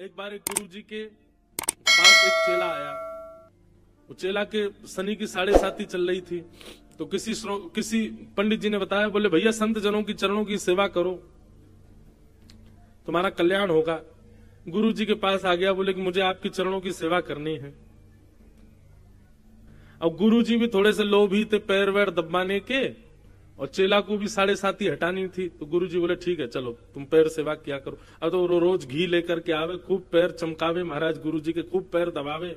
एक बार एक गुरुजी के पास एक चेला आया। वो चेला के शनि की 7:30 चल रही थी, तो किसी पंडित जी ने बताया, बोले भैया संत जनों की चरणों की सेवा करो, तुम्हारा कल्याण होगा। गुरुजी के पास आ गया, बोले कि मुझे आपकी चरणों की सेवा करनी है। अब गुरुजी भी थोड़े से लोभी थे पैर वैर दबाने के, और चेला को भी 7:30 हटानी थी। तो गुरुजी बोले ठीक है चलो तुम पैर सेवा किया करो। अब तो रोज घी लेकर के आवे, खूब पैर चमकावे, महाराज गुरुजी के खूब पैर दबावे,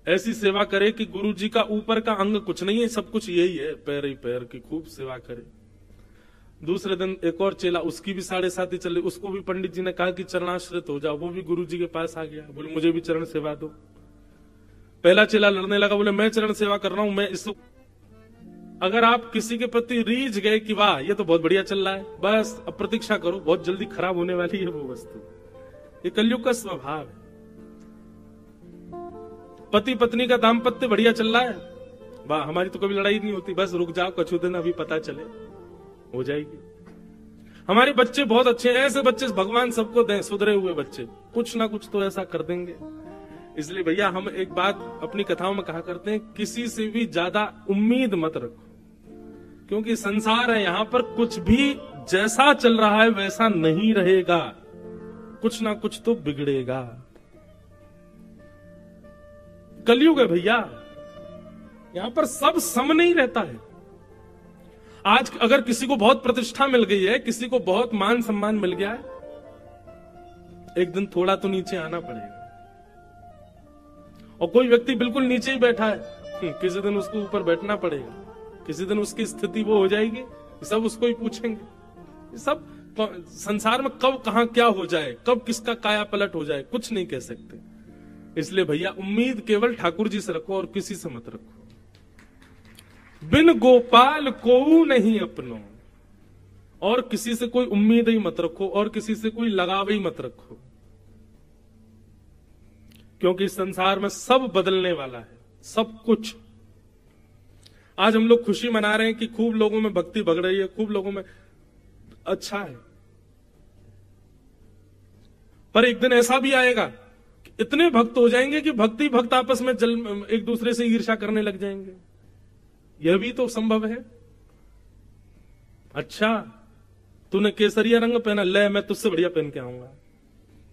ऐसी सेवा करे कि गुरुजी का ऊपर का अंग कुछ नहीं है, सब कुछ यही है, पैर ही पैर की खूब सेवा करे। दूसरे दिन एक और चेला, उसकी भी 7:30 चल रही, उसको भी पंडित जी ने कहा कि चरणाश्रित हो जाओ। वो भी गुरुजी के पास आ गया, बोले मुझे भी चरण सेवा दो। पहला चेला लड़ने लगा, बोले मैं चरण सेवा कर रहा हूं, मैं इस अगर आप किसी के प्रति रीझ गए कि वाह ये तो बहुत बढ़िया चल रहा है, बस अब प्रतीक्षा करो, बहुत जल्दी खराब होने वाली है वो वस्तु। ये कलयुग का स्वभाव है। पति पत्नी का दाम्पत्य बढ़िया चल रहा है, वाह हमारी तो कभी लड़ाई नहीं होती, बस रुक जाओ कछु दिन अभी पता चले, हो जाएगी। हमारे बच्चे बहुत अच्छे हैं, ऐसे बच्चे भगवान सबको दें, सुधरे हुए बच्चे, कुछ ना कुछ तो ऐसा कर देंगे। इसलिए भैया हम एक बात अपनी कथाओं में कहा करते हैं, किसी से भी ज्यादा उम्मीद मत रखो, क्योंकि संसार है, यहां पर कुछ भी जैसा चल रहा है वैसा नहीं रहेगा, कुछ ना कुछ तो बिगड़ेगा। कलयुग है भैया, यहां पर सब सम नहीं रहता है। आज अगर किसी को बहुत प्रतिष्ठा मिल गई है, किसी को बहुत मान सम्मान मिल गया है, एक दिन थोड़ा तो नीचे आना पड़ेगा। और कोई व्यक्ति बिल्कुल नीचे ही बैठा है, किसी दिन उसको ऊपर बैठना पड़ेगा, किसी दिन उसकी स्थिति वो हो जाएगी, सब उसको ही पूछेंगे। सब संसार में कब कहां क्या हो जाए, कब किसका काया पलट हो जाए, कुछ नहीं कह सकते। इसलिए भैया उम्मीद केवल ठाकुर जी से रखो और किसी से मत रखो। बिन गोपाल को नहीं अपनो, और किसी से कोई उम्मीद ही मत रखो, और किसी से कोई लगाव ही मत रखो, क्योंकि इस संसार में सब बदलने वाला है, सब कुछ। आज हम लोग खुशी मना रहे हैं कि खूब लोगों में भक्ति बढ़ रही है, खूब लोगों में अच्छा है, पर एक दिन ऐसा भी आएगा कि इतने भक्त हो जाएंगे कि भक्ति भक्त आपस में एक दूसरे से ईर्ष्या करने लग जाएंगे। यह भी तो संभव है। अच्छा तूने केसरिया रंग पहना, ले मैं तुझसे बढ़िया पहन के आऊंगा,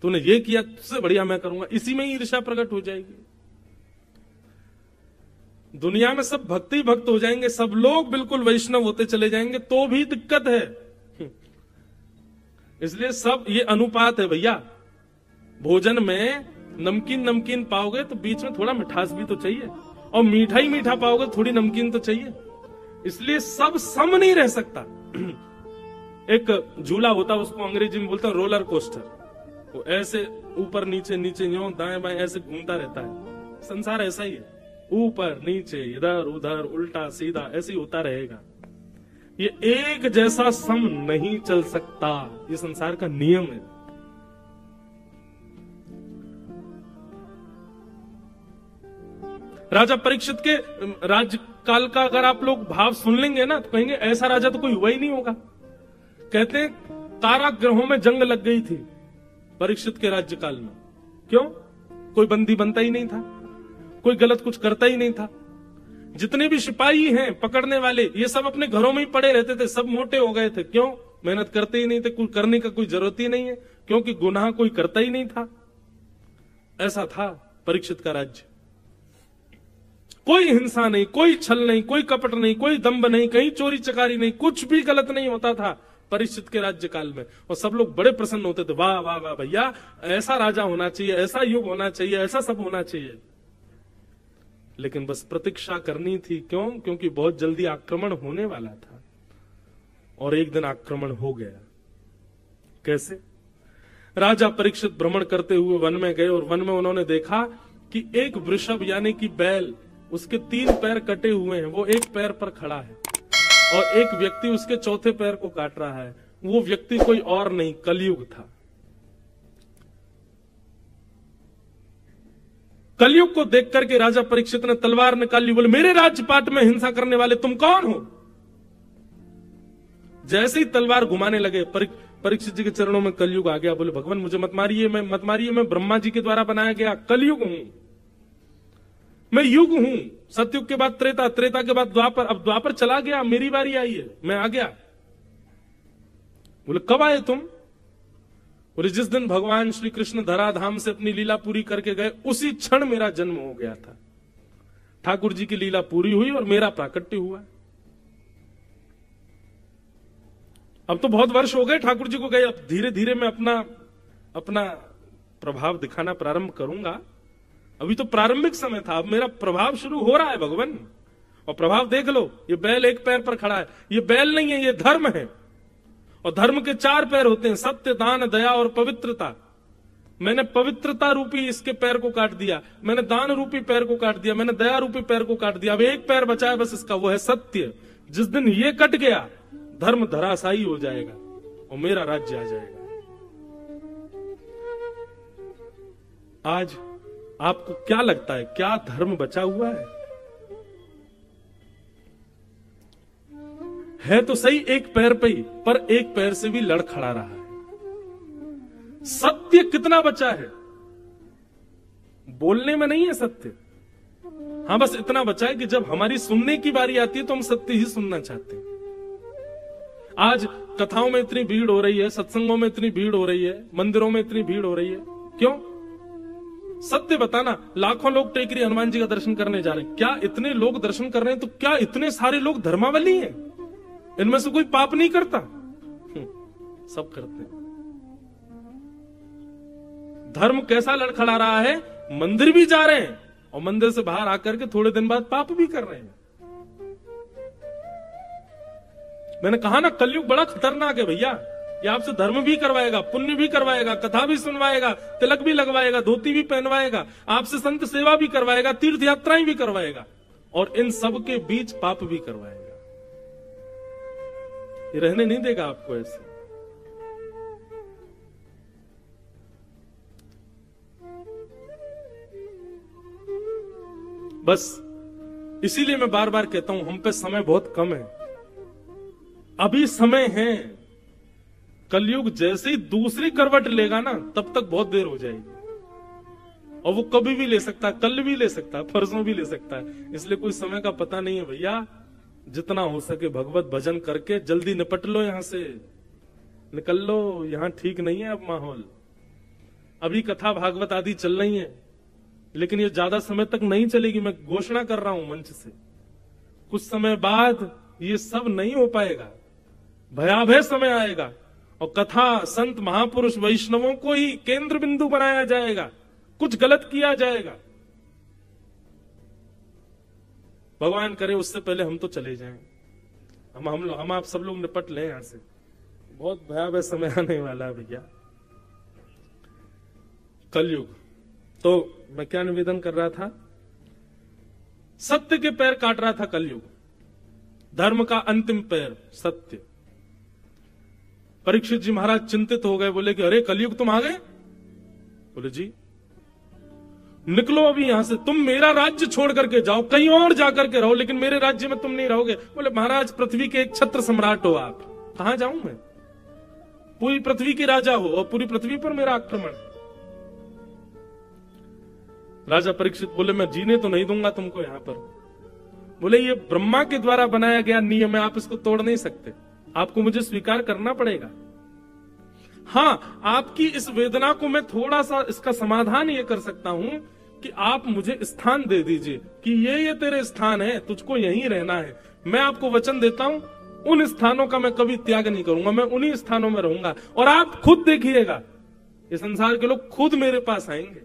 तूने ये किया तुझसे बढ़िया मैं करूंगा, इसी में ही ईर्ष्या प्रकट हो जाएगी। दुनिया में सब भक्ति भक्त हो जाएंगे, सब लोग बिल्कुल वैष्णव होते चले जाएंगे, तो भी दिक्कत है। इसलिए सब ये अनुपात है भैया। भोजन में नमकीन नमकीन पाओगे तो बीच में थोड़ा मिठास भी तो चाहिए, और मीठा ही मीठा पाओगे थोड़ी नमकीन तो चाहिए। इसलिए सब सम नहीं रह सकता। एक झूला होता है, उसको अंग्रेजी में बोलते हैं रोलर कोस्टर, वो ऐसे ऊपर नीचे नीचे यूं दाएं बाएं ऐसे घूमता रहता है। संसार ऐसा ही है, ऊपर नीचे इधर उधर उल्टा सीधा ऐसे ही होता रहेगा। ये एक जैसा सम नहीं चल सकता, ये संसार का नियम है। राजा परीक्षित के राज्यकाल का अगर आप लोग भाव सुन लेंगे ना, तो कहेंगे ऐसा राजा तो कोई हुआ ही नहीं होगा। कहते हैं कारागृहों में जंग लग गई थी परीक्षित के राज्यकाल में। क्यों? कोई बंदी बनता ही नहीं था, कोई गलत कुछ करता ही नहीं था। जितने भी सिपाही हैं पकड़ने वाले, ये सब अपने घरों में ही पड़े रहते थे, सब मोटे हो गए थे। क्यों? मेहनत करते ही नहीं थे, कुछ करने का कोई जरूरत ही नहीं है, क्योंकि गुनाह कोई करता ही नहीं था। ऐसा था परीक्षित का राज्य। कोई हिंसा नहीं, कोई छल नहीं, कोई कपट नहीं, कोई दंभ नहीं, कहीं चोरी चकारी नहीं, कुछ भी गलत नहीं होता था परीक्षित के राज्यकाल में। और सब लोग बड़े प्रसन्न होते थे, वाह वाह वाह भैया ऐसा राजा होना चाहिए, ऐसा युग होना चाहिए, ऐसा सब होना चाहिए। लेकिन बस प्रतीक्षा करनी थी। क्यों? क्योंकि बहुत जल्दी आक्रमण होने वाला था, और एक दिन आक्रमण हो गया। कैसे? राजा परीक्षित भ्रमण करते हुए वन में गए, और वन में उन्होंने देखा कि एक वृषभ यानी कि बैल, उसके 3 पैर कटे हुए हैं, वो एक पैर पर खड़ा है, और एक व्यक्ति उसके चौथे पैर को काट रहा है। वो व्यक्ति कोई और नहीं, कलयुग था। कलयुग को देख करके राजा परीक्षित ने तलवार निकाली, बोले मेरे राजपाट में हिंसा करने वाले तुम कौन हो? जैसे ही तलवार घुमाने लगे, परीक्षित जी के चरणों में कलयुग आ गया। बोले भगवान मुझे मत मारिए, मैं ब्रह्मा जी के द्वारा बनाया गया कलयुग हूं, मैं युग हूं। सतयुग के बाद त्रेता, त्रेता के बाद द्वापर, अब द्वापर चला गया, मेरी बारी आई है, मैं आ गया। बोले कब आए तुम? बोले जिस दिन भगवान श्री कृष्ण धराधाम से अपनी लीला पूरी करके गए, उसी क्षण मेरा जन्म हो गया था। ठाकुर जी की लीला पूरी हुई और मेरा प्राकट्य हुआ। अब तो बहुत वर्ष हो गए ठाकुर जी को गए, अब धीरे धीरे मैं अपना प्रभाव दिखाना प्रारंभ करूंगा। अभी तो प्रारंभिक समय था, अब मेरा प्रभाव शुरू हो रहा है भगवान। और प्रभाव देख लो, ये बैल एक पैर पर खड़ा है, ये बैल नहीं है, ये धर्म है। और धर्म के 4 पैर होते हैं, सत्य, दान, दया और पवित्रता। मैंने पवित्रता रूपी इसके पैर को काट दिया, मैंने दान रूपी पैर को काट दिया, मैंने दया रूपी पैर को काट दिया। अब एक पैर बचा है बस इसका, वो है सत्य। जिस दिन ये कट गया, धर्म धराशायी हो जाएगा और मेरा राज्य आ जाएगा। आज आपको क्या लगता है, क्या धर्म बचा हुआ है तो सही एक पैर पे ही, पर एक पैर से भी लड़ खड़ा रहा है। सत्य कितना बचा है? बोलने में नहीं है सत्य। हाँ, बस इतना बचा है कि जब हमारी सुनने की बारी आती है तो हम सत्य ही सुनना चाहते हैं। आज कथाओं में इतनी भीड़ हो रही है, सत्संगों में इतनी भीड़ हो रही है, मंदिरों में इतनी भीड़ हो रही है, क्यों? सत्य बताना। लाखों लोग टेकरी हनुमान जी का दर्शन करने जा रहे हैं, क्या इतने लोग दर्शन कर रहे हैं तो क्या इतने सारे लोग धर्मावली हैं? इनमें से कोई पाप नहीं करता? सब करते हैं। धर्म कैसा लड़खड़ा रहा है? मंदिर भी जा रहे हैं और मंदिर से बाहर आकर के थोड़े दिन बाद पाप भी कर रहे हैं। मैंने कहा ना, कलयुग बड़ा खतरनाक है भैया। ये आपसे धर्म भी करवाएगा, पुण्य भी करवाएगा, कथा भी सुनवाएगा, तिलक भी लगवाएगा, धोती भी पहनवाएगा, आपसे संत सेवा भी करवाएगा, तीर्थ यात्राएं भी करवाएगा, और इन सब के बीच पाप भी करवाएगा। ये रहने नहीं देगा आपको ऐसे। बस इसीलिए मैं बार बार कहता हूं, हम पे समय बहुत कम है, अभी समय है। कलयुग जैसे ही दूसरी करवट लेगा ना, तब तक बहुत देर हो जाएगी। और वो कभी भी ले सकता है, कल भी ले सकता है, परसों भी ले सकता है। इसलिए कोई समय का पता नहीं है भैया। जितना हो सके भगवत भजन करके जल्दी निपट लो, यहां से निकल लो। यहां ठीक नहीं है अब माहौल। अभी कथा भागवत आदि चल रही है, लेकिन ये ज्यादा समय तक नहीं चलेगी। मैं घोषणा कर रहा हूं मंच से, कुछ समय बाद ये सब नहीं हो पाएगा, भयावह समय आएगा और कथा, संत, महापुरुष, वैष्णवों को ही केंद्र बिंदु बनाया जाएगा, कुछ गलत किया जाएगा। भगवान करे उससे पहले हम तो चले जाएं, हम आप सब लोग निपट लें यहां से। बहुत भयावह समय आने वाला है भैया, कलयुग। तो मैं क्या निवेदन कर रहा था? सत्य के पैर काट रहा था कलयुग, धर्म का अंतिम पैर सत्य। परीक्षित जी महाराज चिंतित हो गए, बोले कि अरे कलयुग तुम आ गए? बोले जी निकलो अभी यहां से, तुम मेरा राज्य छोड़ करके जाओ, कहीं और जाकर के रहो, लेकिन मेरे राज्य में तुम नहीं रहोगे। बोले महाराज पृथ्वी के एक छत्र सम्राट हो आप, कहां जाऊं मैं? पूरी पृथ्वी के राजा हो और पूरी पृथ्वी पर मेरा आक्रमण। राजा परीक्षित बोले मैं जीने तो नहीं दूंगा तुमको यहां पर। बोले ये ब्रह्मा के द्वारा बनाया गया नियम है, आप इसको तोड़ नहीं सकते, आपको मुझे स्वीकार करना पड़ेगा। हाँ, आपकी इस वेदना को मैं थोड़ा सा इसका समाधान ये कर सकता हूं कि आप मुझे स्थान दे दीजिए कि ये तेरे स्थान है, तुझको यहीं रहना है। मैं आपको वचन देता हूं, उन स्थानों का मैं कभी त्याग नहीं करूंगा, मैं उन्हीं स्थानों में रहूंगा। और आप खुद देखिएगा, ये संसार के लोग खुद मेरे पास आएंगे,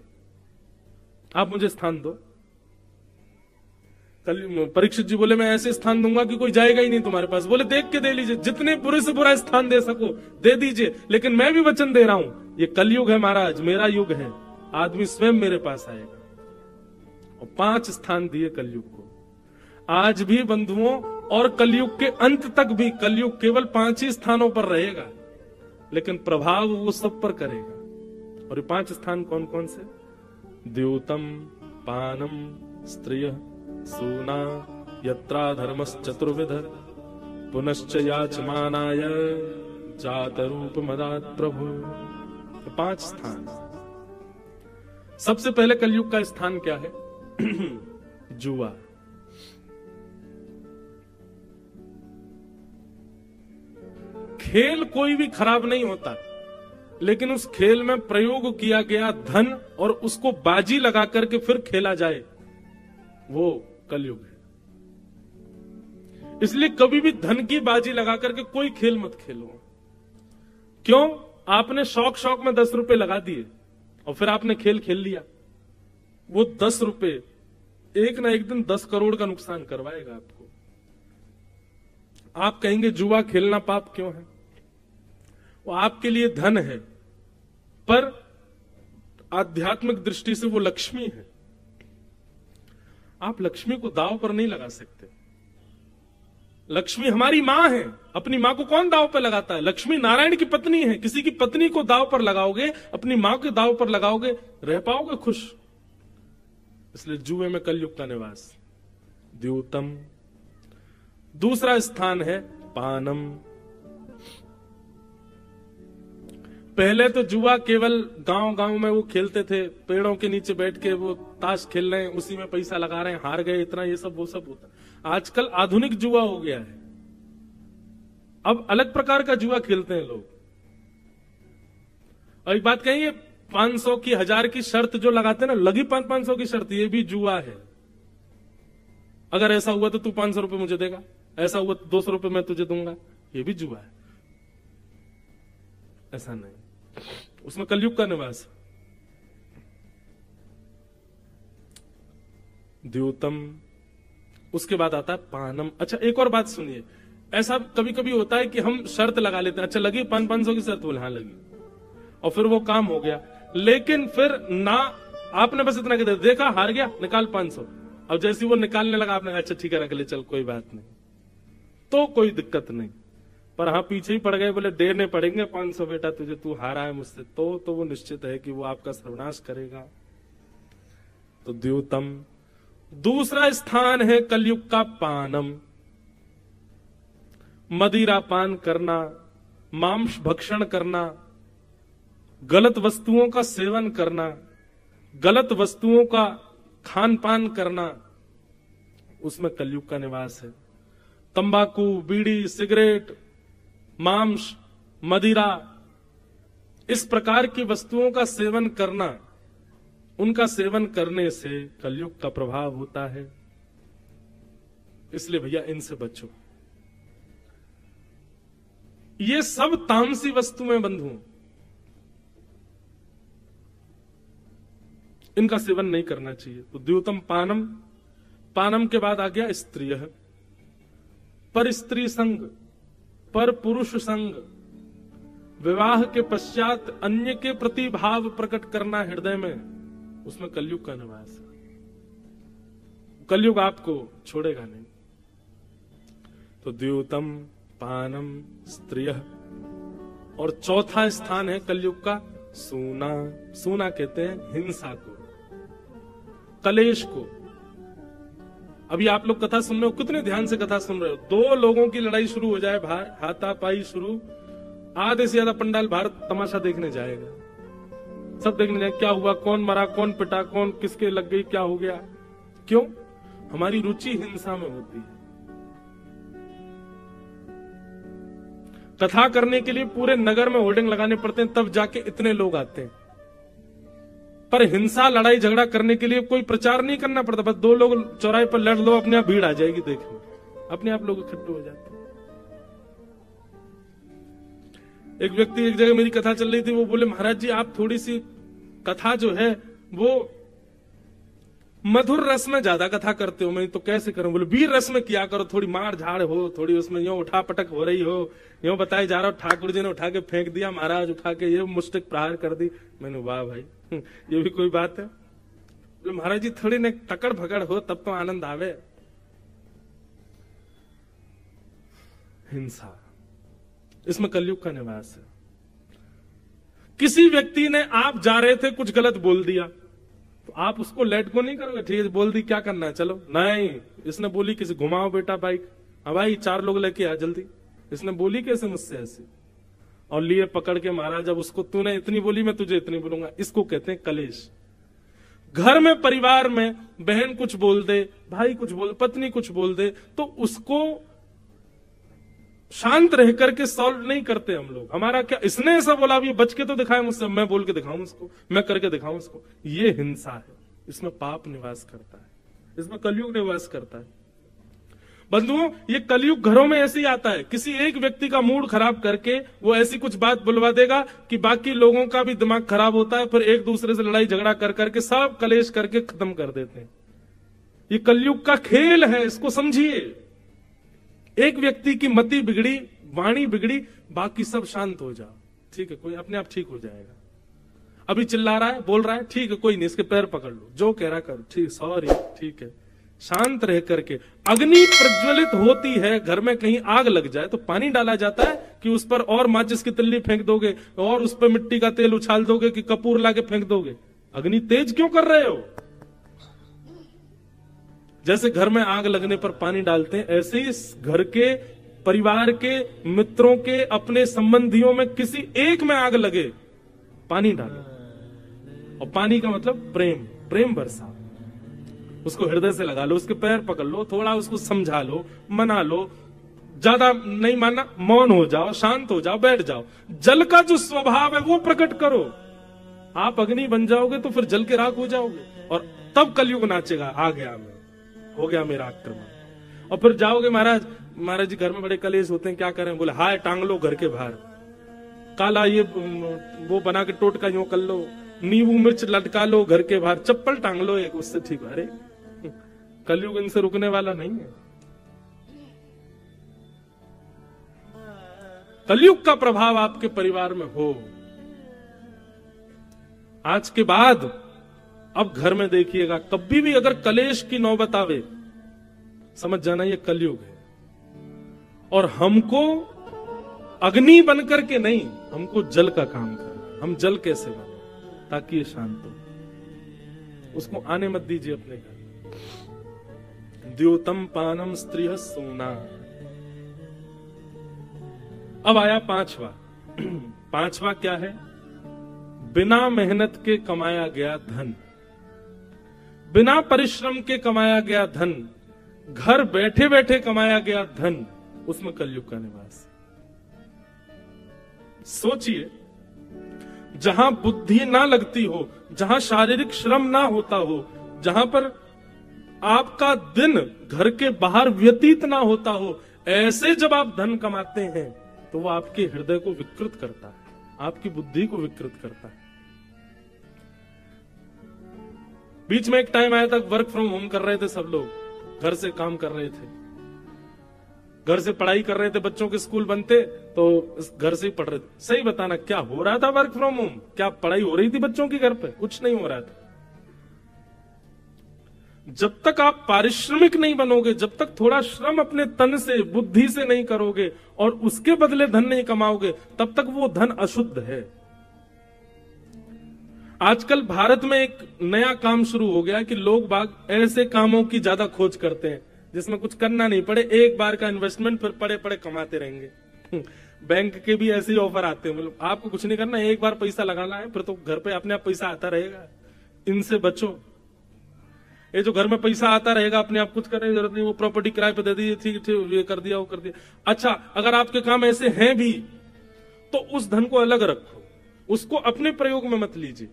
आप मुझे स्थान दो। परीक्षित जी बोले मैं ऐसे स्थान दूंगा कि कोई जाएगा ही नहीं तुम्हारे पास। बोले देख के दे लीजिए, जितने बुरे से बुरा स्थान दे सको दे दीजिए, लेकिन मैं भी वचन दे रहा हूं, ये कलयुग है महाराज, मेरा युग है, आदमी स्वयं मेरे पास आएगा। और 5 स्थान दिए कलयुग को। आज भी बंधुओं, और कलयुग के अंत तक भी कलयुग केवल 5 ही स्थानों पर रहेगा, लेकिन प्रभाव वो सब पर करेगा। और ये 5 स्थान कौन कौन से? द्योतम, पानम, स्त्रिय, सूना, यत्रा धर्मश्चतुर्विध, पुनश्च याचमानाय जात रूप मदात प्रभु। 5 स्थान। सबसे पहले कलयुग का स्थान क्या है? जुआ। खेल कोई भी खराब नहीं होता, लेकिन उस खेल में प्रयोग किया गया धन और उसको बाजी लगा करके फिर खेला जाए, वो कलयुग है। इसलिए कभी भी धन की बाजी लगा करके कोई खेल मत खेलो। क्यों? आपने शौक शौक में 10 रुपए लगा दिए और फिर आपने खेल खेल लिया, वो 10 रुपए एक ना एक दिन 10 करोड़ का नुकसान करवाएगा आपको। आप कहेंगे जुआ खेलना पाप क्यों है? वो आपके लिए धन है, पर आध्यात्मिक दृष्टि से वो लक्ष्मी है। आप लक्ष्मी को दांव पर नहीं लगा सकते। लक्ष्मी हमारी मां है। अपनी मां को कौन दांव पर लगाता है? लक्ष्मी नारायण की पत्नी है। किसी की पत्नी को दांव पर लगाओगे, अपनी मां के दांव पर लगाओगे, रह पाओगे खुश? इसलिए जुए में कलयुग का निवास। द्यूतम। दूसरा स्थान है पानम। पहले तो जुआ केवल गांव गांव में वो खेलते थे, पेड़ों के नीचे बैठ के वो ताश खेल रहे हैं, उसी में पैसा लगा रहे हैं, हार गए इतना, ये सब वो सब होता। आजकल आधुनिक जुआ हो गया है। अब अलग प्रकार का जुआ खेलते हैं लोग। और एक बात कहिए, 500 की 1000 की शर्त जो लगाते हैं ना, लगी 500 की शर्त, ये भी जुआ है। अगर ऐसा हुआ तो तू 500 रुपए मुझे देगा, ऐसा हुआ तो 200 रुपए मैं तुझे दूंगा, ये भी जुआ है। ऐसा नहीं, उसमें कलयुग का निवास। द्यूतम। उसके बाद आता है पानम। अच्छा, एक और बात सुनिए, ऐसा कभी कभी होता है कि हम शर्त लगा लेते हैं, अच्छा लगी 500 की शर्त, बोले हाँ लगी, और फिर वो काम हो गया, लेकिन फिर ना आपने बस इतना कहते देखा हार गया, निकाल 500। अब जैसे वो निकालने लगा, आपने कहा अच्छा ठीक है रख ले, चल कोई बात नहीं, तो कोई दिक्कत नहीं। पर हाँ पीछे ही पड़ गए, बोले देने पड़ेंगे 500 बेटा तुझे, तू हारा है मुझसे, तो वो निश्चित है कि वो आपका सर्वनाश करेगा। तो द्यूतम। दूसरा स्थान है कलयुग का पानम। मदिरा पान करना, मांस भक्षण करना, गलत वस्तुओं का सेवन करना, गलत वस्तुओं का खान पान करना, उसमें कलयुग का निवास है। तंबाकू, बीड़ी, सिगरेट, मांस, मदिरा, इस प्रकार की वस्तुओं का सेवन करना, उनका सेवन करने से कलयुग का प्रभाव होता है। इसलिए भैया इनसे बचो। ये सब तामसी वस्तुएं बंधु, इनका सेवन नहीं करना चाहिए। तो द्यूतम पानम। पानम के बाद आ गया स्त्रिय। पर स्त्री संग, पर पुरुष संग, विवाह के पश्चात अन्य के प्रति भाव प्रकट करना हृदय में, उसमें कलयुग का निवास है। कलयुग आपको छोड़ेगा नहीं। तो द्यूतम, पानम, स्त्रिय। और चौथा स्थान है कलयुग का सूना। सूना कहते हैं हिंसा को, कलेश को। अभी आप लोग कथा सुन रहे हो, कितने ध्यान से कथा सुन रहे हो। 2 लोगों की लड़ाई शुरू हो जाए बाहर, हाथापाई शुरू, आधे से ज्यादा पंडाल बाहर तमाशा देखने जाएगा। सब देखने जाए क्या हुआ, कौन मरा, कौन पिटा, कौन किसके लग गई, क्या हो गया। क्यों? हमारी रुचि हिंसा में होती है। कथा करने के लिए पूरे नगर में होर्डिंग लगाने पड़ते हैं, तब जाके इतने लोग आते हैं। पर हिंसा, लड़ाई झगड़ा करने के लिए कोई प्रचार नहीं करना पड़ता, बस 2 लोग चौराहे पर लड़ लो, अपने आप भीड़ आ जाएगी देखने, अपने आप लोग इकट्ठे हो जाते हैं। एक व्यक्ति एक जगह मेरी कथा चल रही थी, वो बोले महाराज जी आप थोड़ी सी कथा जो है वो मधुर रस में ज्यादा कथा करते हो। मैं तो कैसे करूं? बोले वीर रस में किया करो, थोड़ी मार झाड़ हो, थोड़ी उसमें यूं उठा पटक हो रही हो, यूं बताया जा रहा हो ठाकुर जी ने उठा के फेंक दिया, महाराज उठा के ये मुष्टिक प्रहार कर दी। मैंने वाह भाई ये भी कोई बात है? बोले महाराज जी थोड़ी न टकड़ भगड़ हो तब तो आनंद आवे। हिंसा, इसमें कलयुग का निवास है। किसी व्यक्ति ने, आप जा रहे थे कुछ गलत बोल दिया, तो आप उसको लेट को नहीं करोगे, ठीक है बोल दी क्या करना है चलो, नहीं, इसने बोली किसी घुमाओ बेटा बाइक, अब भाई 4 लोग लेके आ जल्दी। इसने बोली कैसे मुझसे ऐसी, और लिए पकड़ के मारा। जब उसको तूने इतनी बोली मैं तुझे इतनी बोलूंगा, इसको कहते हैं कलेश। घर में परिवार में बहन कुछ बोल दे, भाई कुछ बोल, पत्नी कुछ बोल दे, तो उसको शांत रह करके सॉल्व नहीं करते हम लोग। हमारा क्या, इसने ऐसा बोला, अभी बच के तो दिखाए मुझसे, मैं बोल के दिखाऊं उसको, मैं करके दिखाऊं उसको। ये हिंसा है, इसमें पाप निवास करता है, इसमें कलयुग निवास करता है। बंधुओं, ये कलयुग घरों में ऐसे ही आता है। किसी एक व्यक्ति का मूड खराब करके वो ऐसी कुछ बात बुलवा देगा कि बाकी लोगों का भी दिमाग खराब होता है, फिर एक दूसरे से लड़ाई झगड़ा कर करके सब कलेश करके खत्म कर देते हैं। ये कलयुग का खेल है, इसको समझिए। एक व्यक्ति की मति बिगड़ी, वाणी बिगड़ी, बाकी सब शांत हो जाओ, ठीक है, कोई अपने आप ठीक हो जाएगा। अभी चिल्ला रहा है, बोल रहा है, ठीक है, कोई नहीं, इसके पैर पकड़ लो, जो कह रहा करो, ठीक, सॉरी, ठीक है। शांत रह करके, अग्नि प्रज्वलित होती है, घर में कहीं आग लग जाए तो पानी डाला जाता है कि उस पर और माचिस की तिल्ली फेंक दोगे और उस पर मिट्टी का तेल उछाल दोगे कि कपूर लाके फेंक दोगे? अग्नि तेज क्यों कर रहे हो? जैसे घर में आग लगने पर पानी डालते हैं, ऐसे ही घर के, परिवार के, मित्रों के, अपने संबंधियों में किसी एक में आग लगे, पानी डालो। और पानी का मतलब प्रेम, प्रेम बरसा, उसको हृदय से लगा लो, उसके पैर पकड़ लो, थोड़ा उसको समझा लो, मना लो, ज्यादा नहीं मानना, मौन हो जाओ, शांत हो जाओ, बैठ जाओ। जल का जो स्वभाव है वो प्रकट करो। आप अग्नि बन जाओगे तो फिर जल के राख हो जाओगे, और तब कलयुग नाचेगा, आ गया मैं, हो गया मेरा आक्रमण। और फिर जाओगे, महाराज जी घर में बड़े कलेश होते हैं, क्या करें? बोले हाय टांग लो घर के बाहर, काला ये वो बना के टोटका यूं कर लो, नींबू मिर्च लटका लो घर के बाहर, चप्पल टांग लो एक, उससे ठीक। अरे कलयुग इनसे रुकने वाला नहीं है। कलयुग का प्रभाव आपके परिवार में हो, आज के बाद अब घर में देखिएगा, कभी भी अगर कलेश की नौबत आवे, समझ जाना ये कलयुग है। और हमको अग्नि बनकर के नहीं, हमको जल का काम करना। हम जल कैसे बने ताकि ये शांत हो, उसको आने मत दीजिए अपने घर। द्योतम पानम स्त्रिय सोना। अब आया पांचवा क्या है? बिना मेहनत के कमाया गया धन, बिना परिश्रम के कमाया गया धन, घर बैठे बैठे कमाया गया धन, उसमें कलयुग का निवास। सोचिए, जहां बुद्धि ना लगती हो, जहां शारीरिक श्रम ना होता हो, जहां पर आपका दिन घर के बाहर व्यतीत ना होता हो, ऐसे जब आप धन कमाते हैं तो वो आपके हृदय को विकृत करता है, आपकी बुद्धि को विकृत करता है। बीच में एक टाइम आया था, वर्क फ्रॉम होम कर रहे थे सब लोग, घर से काम कर रहे थे, घर से पढ़ाई कर रहे थे, बच्चों के स्कूल बनते तो घर से ही पढ़ रहे थे। सही बताना, क्या हो रहा था वर्क फ्रॉम होम? क्या पढ़ाई हो रही थी बच्चों की घर पे? कुछ नहीं हो रहा था। जब तक आप पारिश्रमिक नहीं बनोगे, जब तक थोड़ा श्रम अपने तन से, बुद्धि से नहीं करोगे और उसके बदले धन नहीं कमाओगे, तब तक वो धन अशुद्ध है। आजकल भारत में एक नया काम शुरू हो गया कि लोग बाग ऐसे कामों की ज्यादा खोज करते हैं जिसमें कुछ करना नहीं पड़े, एक बार का इन्वेस्टमेंट, फिर पड़े पड़े कमाते रहेंगे। बैंक के भी ऐसे ही ऑफर आते हैं, मतलब आपको कुछ नहीं करना, एक बार पैसा लगाना है, फिर तो घर पे अपने आप पैसा आता रहेगा। इनसे बचो। ये जो घर में पैसा आता रहेगा, अपने आप कुछ करने की जरूरत नहीं, वो प्रॉपर्टी किराए पे दे दी, ठीक ठीक, ये कर दिया, वो कर दिया। अच्छा, अगर आपके काम ऐसे हैं भी तो उस धन को अलग रखो, उसको अपने प्रयोग में मत लीजिए।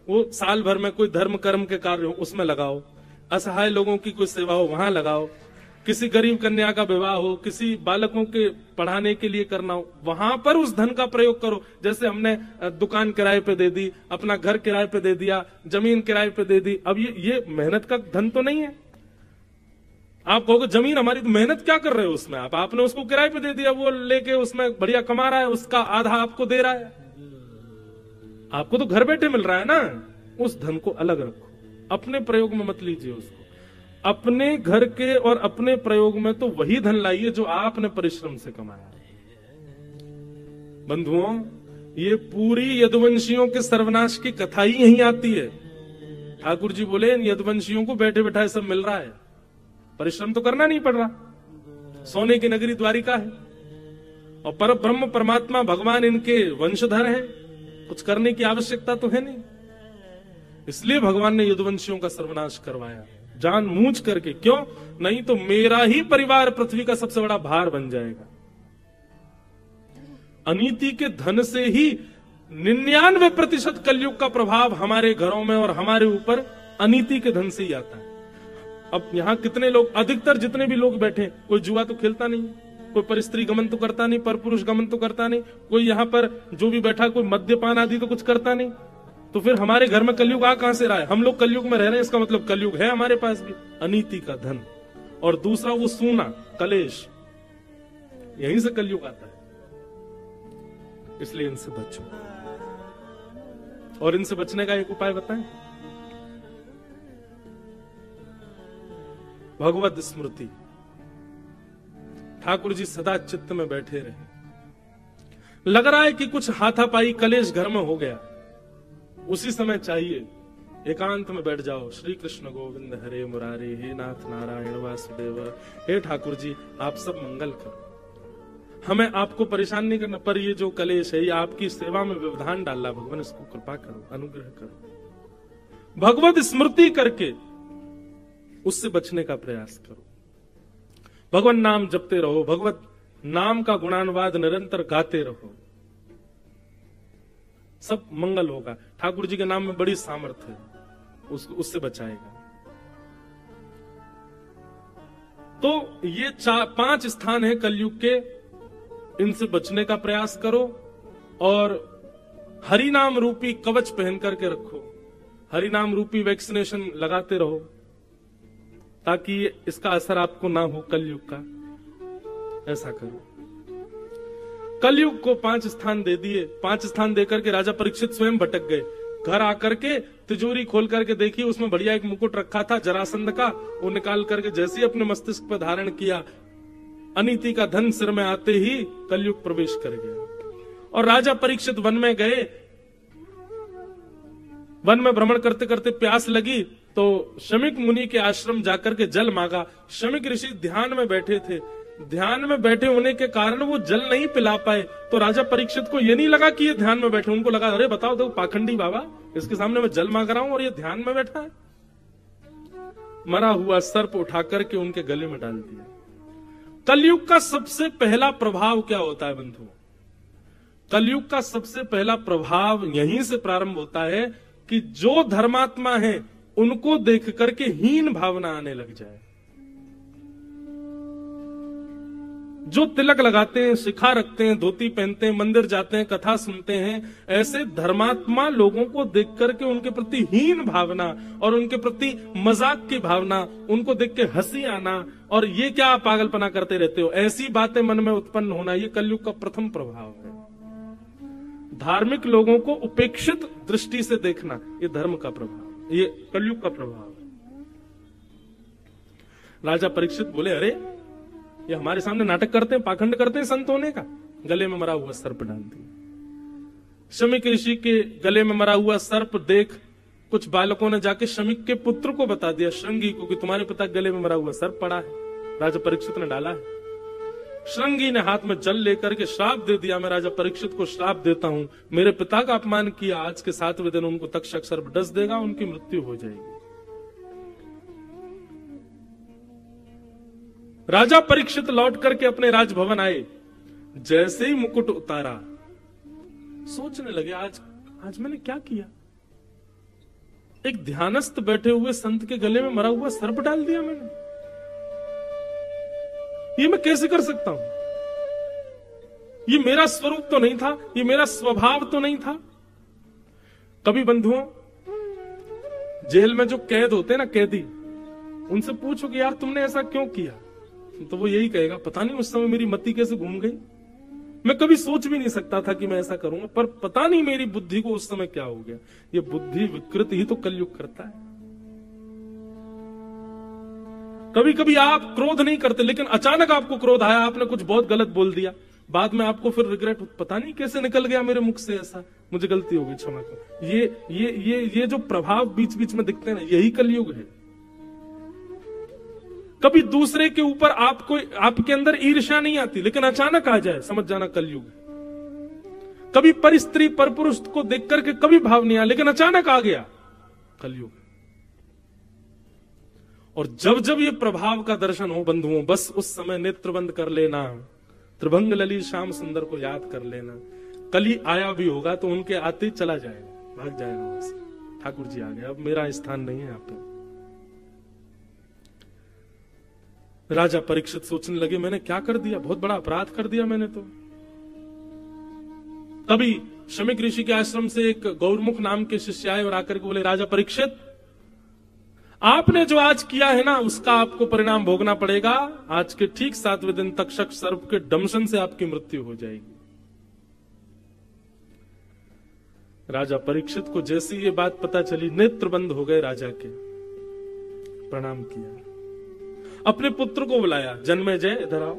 वो साल भर में कोई धर्म कर्म के कार्य हो उसमें लगाओ, असहाय लोगों की कोई सेवा हो वहां लगाओ, किसी गरीब कन्या का विवाह हो, किसी बालकों के पढ़ाने के लिए करना हो, वहां पर उस धन का प्रयोग करो। जैसे हमने दुकान किराए पे दे दी, अपना घर किराए पे दे दिया, जमीन किराए पे दे दी। अब ये मेहनत का धन तो नहीं है। आप कहोगे जमीन हमारी, तो मेहनत क्या कर रहे हो उसमें? आपने उसको किराए पे दे दिया, वो लेके उसमें बढ़िया कमा रहा है, उसका आधा आपको दे रहा है, आपको तो घर बैठे मिल रहा है ना। उस धन को अलग रखो, अपने प्रयोग में मत लीजिए उसको। अपने घर के और अपने प्रयोग में तो वही धन लाइए जो आपने परिश्रम से कमाया। बंधुओं, ये पूरी यदुवंशियों के सर्वनाश की कथा ही यहीं आती है। ठाकुर जी बोले इन यदुवंशियों को बैठे बैठाए सब मिल रहा है, परिश्रम तो करना नहीं पड़ रहा। सोने की नगरी द्वारिका है और पर ब्रह्म परमात्मा भगवान इनके वंशधर हैं, कुछ करने की आवश्यकता तो है नहीं। इसलिए भगवान ने यदुवंशियों का सर्वनाश करवाया जानबूझ करके। क्यों? नहीं तो मेरा ही परिवार पृथ्वी का सबसे बड़ा भार बन जाएगा। अनीति के धन से ही 99% कलयुग का प्रभाव हमारे घरों में और हमारे ऊपर अनीति के धन से ही आता है। अब यहां कितने लोग, अधिकतर जितने भी लोग बैठे, कोई जुआ तो खेलता नहीं, कोई परस्त्री गमन तो करता नहीं, पर पुरुष गमन तो करता नहीं, कोई यहां पर जो भी बैठा कोई मद्यपान आदि तो कुछ करता नहीं। तो फिर हमारे घर में कलयुग आ कहां से रहा है? हम लोग कलयुग में रह रहे हैं, इसका मतलब कलयुग है हमारे पास भी। अनीति का धन और दूसरा वो सूना कलेश, यहीं से कलयुग आता है। इसलिए इनसे बचो। और इनसे बचने का एक उपाय बताएं, भगवत स्मृति। ठाकुर जी सदा चित्त में बैठे रहे। लग रहा है कि कुछ हाथापाई कलेश घर में हो गया, उसी समय चाहिए एकांत में बैठ जाओ। श्री कृष्ण गोविंद हरे मुरारे, हे नाथ नारायण वासुदेव, हे ठाकुर जी आप सब मंगल करो, हमें आपको परेशान नहीं करना, पर ये जो कलेश है ये आपकी सेवा में व्यवधान डाल रहा, भगवान इसको कृपा करो, अनुग्रह करो। भगवत स्मृति करके उससे बचने का प्रयास करो। भगवान नाम जपते रहो, भगवत नाम का गुणानुवाद निरंतर गाते रहो, सब मंगल होगा। ठाकुर जी के नाम में बड़ी सामर्थ्य है, उससे बचाएगा। तो ये 5 स्थान है कलयुग के, इनसे बचने का प्रयास करो और हरि नाम रूपी कवच पहन करके रखो, हरि नाम रूपी वैक्सीनेशन लगाते रहो, ताकि इसका असर आपको ना हो कलयुग का। ऐसा करो। कलयुग को 5 स्थान दे दिए, 5 स्थान देकर के राजा परीक्षित स्वयं भटक गए। घर आकर के तिजोरी खोल करके देखी, उसमें बढ़िया एक मुकुट रखा था जरासंध का, वो निकाल करके जैसे ही अपने मस्तिष्क पर धारण किया, अनीति का धन सिर में आते ही कलयुग प्रवेश कर गया। और राजा परीक्षित वन में गए, वन में भ्रमण करते करते प्यास लगी तो शमिक मुनि के आश्रम जाकर के जल मांगा। शमिक ऋषि ध्यान में बैठे थे, ध्यान में बैठे होने के कारण वो जल नहीं पिला पाए। तो राजा परीक्षित को ये नहीं लगा कि ये ध्यान में बैठे, उनको लगा अरे बताओ देखो पाखंडी बाबा, इसके सामने मैं जल मांग रहा हूं और ये ध्यान में बैठा है। मरा हुआ सर्प उठा करके उनके गले में डाल दिया। कलयुग का सबसे पहला प्रभाव क्या होता है बंधुओं? कलयुग का सबसे पहला प्रभाव यहीं से प्रारंभ होता है कि जो धर्मात्मा है उनको देख करके हीन भावना आने लग जाए। जो तिलक लगाते हैं, शिखा रखते हैं, धोती पहनते हैं, मंदिर जाते हैं, कथा सुनते हैं, ऐसे धर्मात्मा लोगों को देख करके उनके प्रति हीन भावना और उनके प्रति मजाक की भावना, उनको देख के हंसी आना और ये क्या पागलपना करते रहते हो, ऐसी बातें मन में उत्पन्न होना, ये कलयुग का प्रथम प्रभाव है। धार्मिक लोगों को उपेक्षित दृष्टि से देखना, ये धर्म का प्रभाव, ये कलयुग का प्रभाव है। राजा परीक्षित बोले अरे ये हमारे सामने नाटक करते हैं, पाखंड करते हैं संत होने का। गले में मरा हुआ सर्प डाल दिया। शमिक ऋषि के गले में मरा हुआ सर्प देख कुछ बालकों ने जाके शमिक के पुत्र को बता दिया, श्रृंगी को, कि तुम्हारे पिता के गले में मरा हुआ सर्प पड़ा है, राजा परीक्षित ने डाला है। श्रृंगी ने हाथ में जल लेकर के श्राप दे दिया, मैं राजा परीक्षित को श्राप देता हूं, मेरे पिता का अपमान किया, आज के 7वें दिन उनको तक्षक सर्प डस देगा, उनकी मृत्यु हो जाएगी। राजा परीक्षित लौट करके अपने राजभवन आए, जैसे ही मुकुट उतारा सोचने लगे आज मैंने क्या किया। एक ध्यानस्थ बैठे हुए संत के गले में मरा हुआ सर्प डाल दिया मैंने, ये मैं कैसे कर सकता हूं? ये मेरा स्वरूप तो नहीं था, ये मेरा स्वभाव तो नहीं था। कभी बंधुओं जेल में जो कैद होते हैं ना, कैदी, उनसे पूछो कि यार तुमने ऐसा क्यों किया, तो वो यही कहेगा पता नहीं उस समय मेरी मति कैसे घूम गई, मैं कभी सोच भी नहीं सकता था कि मैं ऐसा करूंगा, पर पता नहीं मेरी बुद्धि को उस समय क्या हो गया। ये बुद्धि विकृति ही तो कलयुग करता है। कभी कभी आप क्रोध नहीं करते, लेकिन अचानक आपको क्रोध आया, आपने कुछ बहुत गलत बोल दिया, बाद में आपको फिर रिग्रेट, पता नहीं कैसे निकल गया मेरे मुख से ऐसा, मुझे गलती हो गई, क्षमा करो। ये जो प्रभाव बीच बीच में दिखते हैं ना, यही कलयुग है। कभी दूसरे के ऊपर आपके अंदर ईर्ष्या नहीं आती, लेकिन अचानक आ जाए, समझ जाना कलयुग है। कभी पर स्त्री पर पुरुष को देख करके कभी भाव नहीं आया, लेकिन अचानक आ गया, कलयुग। और जब जब ये प्रभाव का दर्शन हो बंधुओं, बस उस समय नेत्र बंद कर लेना, त्रिभंग ललित श्याम सुंदर को याद कर लेना। कली आया भी होगा तो उनके आते चला जाएगा, भाग जाएगा वहां से, ठाकुर जी आ गए, अब मेरा स्थान नहीं है यहाँ पे। राजा परीक्षित सोचने लगे, मैंने क्या कर दिया, बहुत बड़ा अपराध कर दिया मैंने तो। तभी शमीक ऋषि के आश्रम से एक गौरमुख नाम के शिष्य आए और आकर के बोले, राजा परीक्षित, आपने जो आज किया है ना, उसका आपको परिणाम भोगना पड़ेगा। आज के ठीक 7वें दिन तक्षक सर्प के दंशन से आपकी मृत्यु हो जाएगी। राजा परीक्षित को जैसी ये बात पता चली, नेत्र बंद हो गए राजा के, प्रणाम किया, अपने पुत्र को बुलाया, जन्मेजय इधर आओ।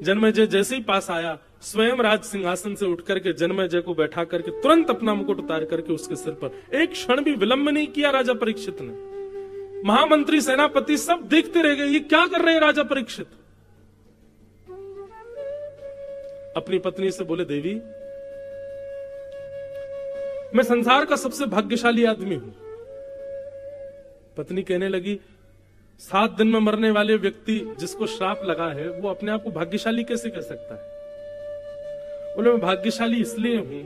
जन्मेजय जैसे ही पास आया, स्वयं राज सिंहासन से उठ करके जन्मेजय को बैठा करके तुरंत अपना मुकुट उतार करके उसके सिर पर, एक क्षण भी विलंब नहीं किया राजा परीक्षित ने। महामंत्री, सेनापति सब देखते रह गए, ये क्या कर रहे हैं राजा परीक्षित। अपनी पत्नी से बोले, देवी मैं संसार का सबसे भाग्यशाली आदमी हूं। पत्नी कहने लगी, 7 दिन में मरने वाले व्यक्ति जिसको श्राप लगा है, वो अपने आप को भाग्यशाली कैसे कह सकता है। बोले, मैं भाग्यशाली इसलिए हूं,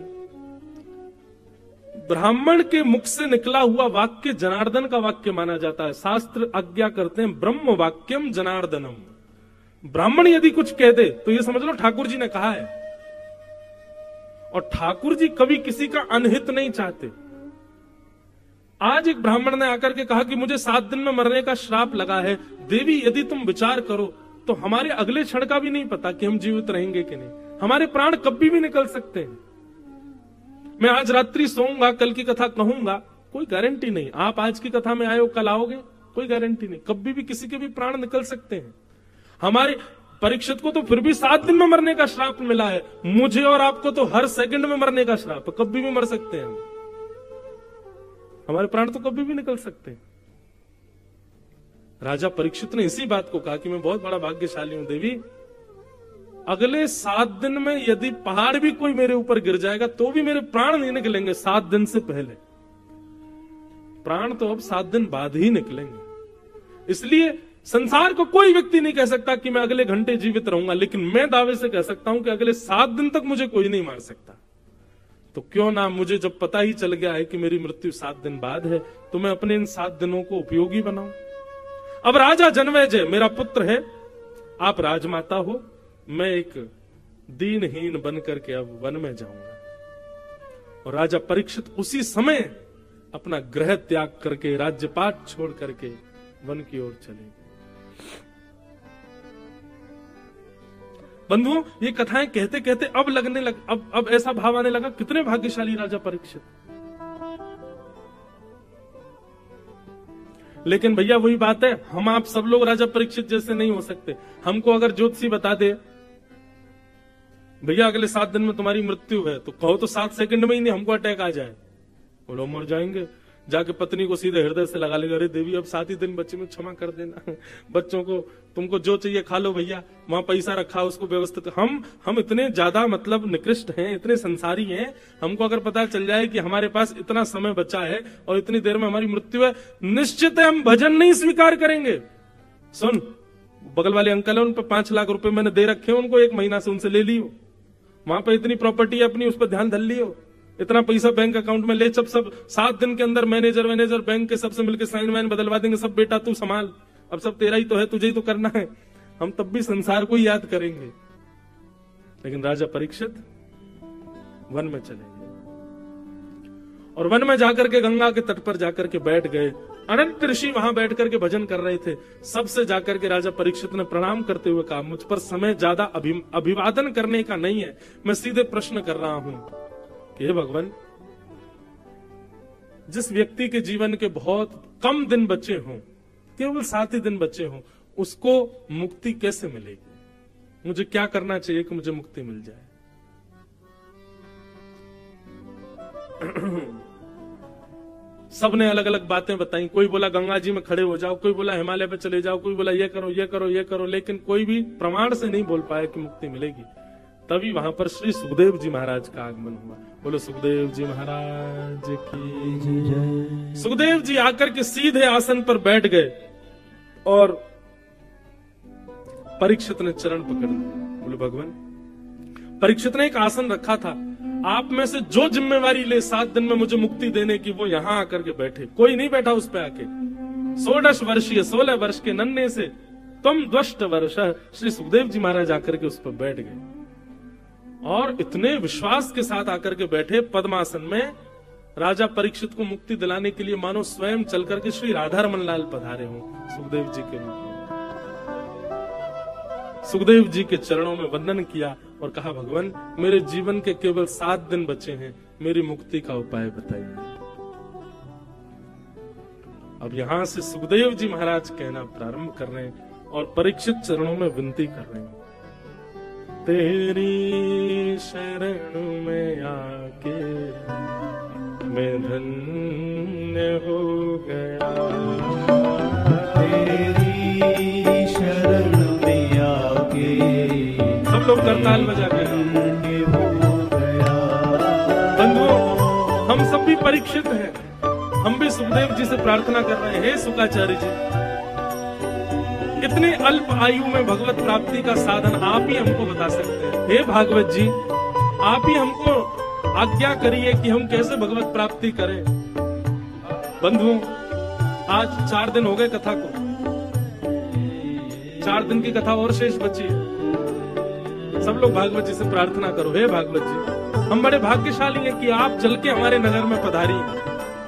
ब्राह्मण के मुख से निकला हुआ वाक्य जनार्दन का वाक्य माना जाता है। शास्त्र आज्ञा करते हैं, ब्रह्म वाक्यम जनार्दनम। ब्राह्मण यदि कुछ कह दे तो ये समझ लो ठाकुर जी ने कहा है। और ठाकुर जी कभी किसी का अनहित नहीं चाहते। आज एक ब्राह्मण ने आकर के कहा कि मुझे 7 दिन में मरने का श्राप लगा है, देवी यदि तुम विचार करो तो हमारे अगले क्षण का भी नहीं पता कि हम जीवित रहेंगे कि नहीं, हमारे प्राण कभी भी निकल सकते हैं। मैं आज रात्रि सोऊंगा, कल की कथा कहूंगा, कोई गारंटी नहीं। आप आज की कथा में आए हो, कल आओगे, कोई गारंटी नहीं। कभी भी किसी के भी प्राण निकल सकते हैं। हमारे परीक्षित को तो फिर भी 7 दिन में मरने का श्राप मिला है, मुझे और आपको तो हर सेकंड में मरने का श्राप, कभी भी मर सकते हैं हम। हमारे प्राण तो कभी भी निकल सकते हैं। राजा परीक्षित ने इसी बात को कहा कि मैं बहुत बड़ा भाग्यशाली हूं देवी, अगले 7 दिन में यदि पहाड़ भी कोई मेरे ऊपर गिर जाएगा तो भी मेरे प्राण नहीं निकलेंगे 7 दिन से पहले। प्राण तो अब 7 दिन बाद ही निकलेंगे। इसलिए संसार को कोई व्यक्ति नहीं कह सकता कि मैं अगले घंटे जीवित रहूंगा, लेकिन मैं दावे से कह सकता हूं कि अगले 7 दिन तक मुझे कोई नहीं मार सकता। तो क्यों ना, मुझे जब पता ही चल गया है कि मेरी मृत्यु 7 दिन बाद है, तो मैं अपने इन 7 दिनों को उपयोगी बनाऊं। अब राजा जन्मेजय मेरा पुत्र है, आप राजमाता हो, मैं एक दीनहीन बन करके अब वन में जाऊंगा। और राजा परीक्षित उसी समय अपना गृह त्याग करके, राज्यपाट छोड़ करके वन की ओर चले गए। बंधुओं, ये कथाएं कहते कहते अब लगने लगा, अब ऐसा भाव आने लगा, कितने भाग्यशाली राजा परीक्षित। लेकिन भैया वही बात है, हम आप सब लोग राजा परीक्षित जैसे नहीं हो सकते। हमको अगर ज्योतिषी बता दे भैया अगले 7 दिन में तुम्हारी मृत्यु है, तो कहो तो 7 सेकंड में ही नहीं हमको अटैक आ जाए, बोलो मर जाएंगे, जाके पत्नी को सीधे हृदय से लगा लेगा, अरे देवी अब 7 ही दिन बच्चे में क्षमा कर देना, बच्चों को तुमको जो चाहिए खा लो भैया, वहां पैसा रखा उसको व्यवस्थित। हम इतने ज्यादा मतलब निकृष्ट हैं, इतने संसारी हैं, हमको अगर पता चल जाए कि हमारे पास इतना समय बचा है और इतनी देर में हमारी मृत्यु है, निश्चित है हम भजन नहीं स्वीकार करेंगे। सुन, बगल वाले अंकल है, उन पर 5 लाख रुपए मैंने दे रखे हैं उनको, 1 महीना से उनसे ले लियो, वहां पर इतनी प्रॉपर्टी है अपनी, उस पर ध्यान धर लियो, इतना पैसा बैंक अकाउंट में ले, सब 7 दिन के अंदर मैनेजर बैंक के सबसे मिलकर साइन वाइन बदलवा देंगे, सब बेटा तू संभाल, अब सब तेरा ही तो है, तुझे ही तो करना है। हम तब भी संसार को ही याद करेंगे। लेकिन राजा परीक्षित वन में चले गए और वन में जाकर के गंगा के तट पर जाकर के बैठ गए। अनंत ऋषि वहां बैठ करके भजन कर रहे थे। सबसे जाकर के राजा परीक्षित ने प्रणाम करते हुए कहा, मुझ पर समय ज्यादा अभिवादन करने का नहीं है, मैं सीधे प्रश्न कर रहा हूं कि हे भगवान, जिस व्यक्ति के जीवन के बहुत कम दिन बचे हों, केवल 7 ही दिन बचे हों, उसको मुक्ति कैसे मिलेगी? मुझे क्या करना चाहिए कि मुझे मुक्ति मिल जाए? सबने अलग अलग बातें बताई। कोई बोला गंगा जी में खड़े हो जाओ, कोई बोला हिमालय पे चले जाओ, कोई बोला ये करो ये करो ये करो, लेकिन कोई भी प्रमाण से नहीं बोल पाया कि मुक्ति मिलेगी। तभी वहां पर श्री सुखदेव जी महाराज का आगमन हुआ। बोलो सुखदेव जी महाराज की जय। सुखदेव जी आकर के सीधे आसन पर बैठ गए और परीक्षित ने चरण पकड़ लिया। बोले भगवान, परीक्षित ने एक आसन रखा था, आप में से जो जिम्मेवारी ले 7 दिन में मुझे मुक्ति देने की, वो यहां आकर के बैठे। कोई नहीं बैठा उस पे आके। 16 वर्ष के नन्हे से तुम द्वष्ट वर्ष, श्री सुखदेव जी महाराज आकर के उस पर बैठ गए और इतने विश्वास के साथ आकर के बैठे पद्मासन में। राजा परीक्षित को मुक्ति दिलाने के लिए मानो स्वयं चल करके श्री राधा रमन लाल पधारे हों सुखदेव जी के रूप में। सुखदेव जी के चरणों में वंदन किया और कहा, भगवान मेरे जीवन के केवल 7 दिन बचे हैं, मेरी मुक्ति का उपाय बताइए। अब यहां से सुखदेव जी महाराज कहना प्रारंभ कर रहे हैं और परीक्षित चरणों में विनती कर रहे हैं, तेरी शरण में आके मैं धन्य हो गया, तेरी शरण में आके सब लोग करताल बजा के हो गया। बंधुओं, हम सब भी परीक्षित हैं, हम भी सुखदेव जी से प्रार्थना कर रहे हैं, हे सुखाचार्य जी, इतने अल्प आयु में भगवत प्राप्ति का साधन आप ही हमको बता सकते हैं। हे भागवत जी, आप ही हमको आज्ञा करिए कि हम कैसे भगवत प्राप्ति करें। बंधुओं, आज 4 दिन हो गए कथा को, 4 दिन की कथा और शेष बची है। सब लोग भागवत जी से प्रार्थना करो, हे भागवत जी, हम बड़े भाग्यशाली हैं कि आप चल के हमारे नगर में पधारी,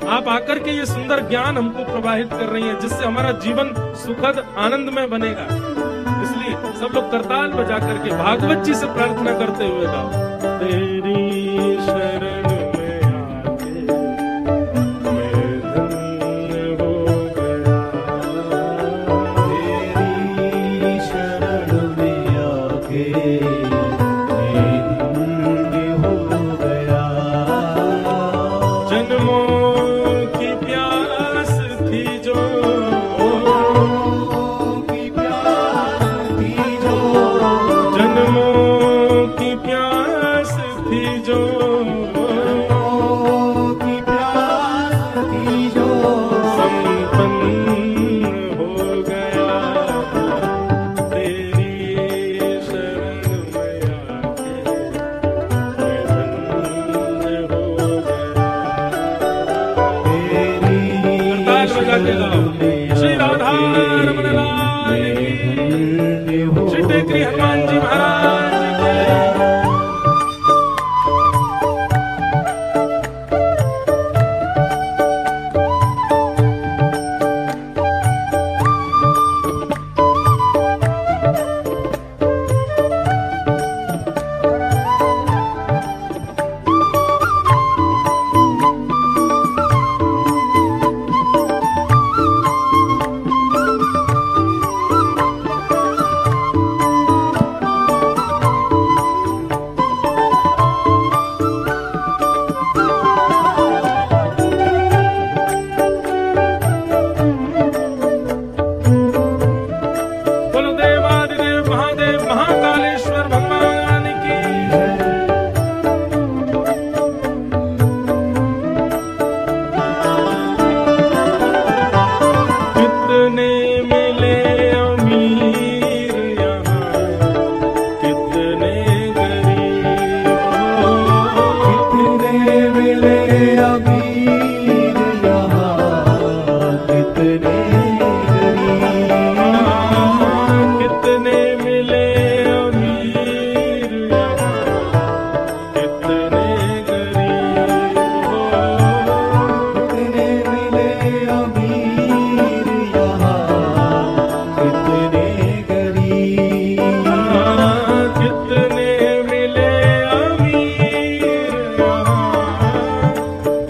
आप आकर के ये सुंदर ज्ञान हमको प्रवाहित कर रही हैं, जिससे हमारा जीवन सुखद आनंदमय बनेगा। इसलिए सब लोग करताल बजा करके भागवत जी से प्रार्थना करते हुए गाओ, तेरी शरण में आके मैं धन्य हो गया, तेरी शरण में आके मैं धन्य हो गया। जन्मों श्री राधा रमन लाल की, श्री टेकरी हनुमान जी महाराज की।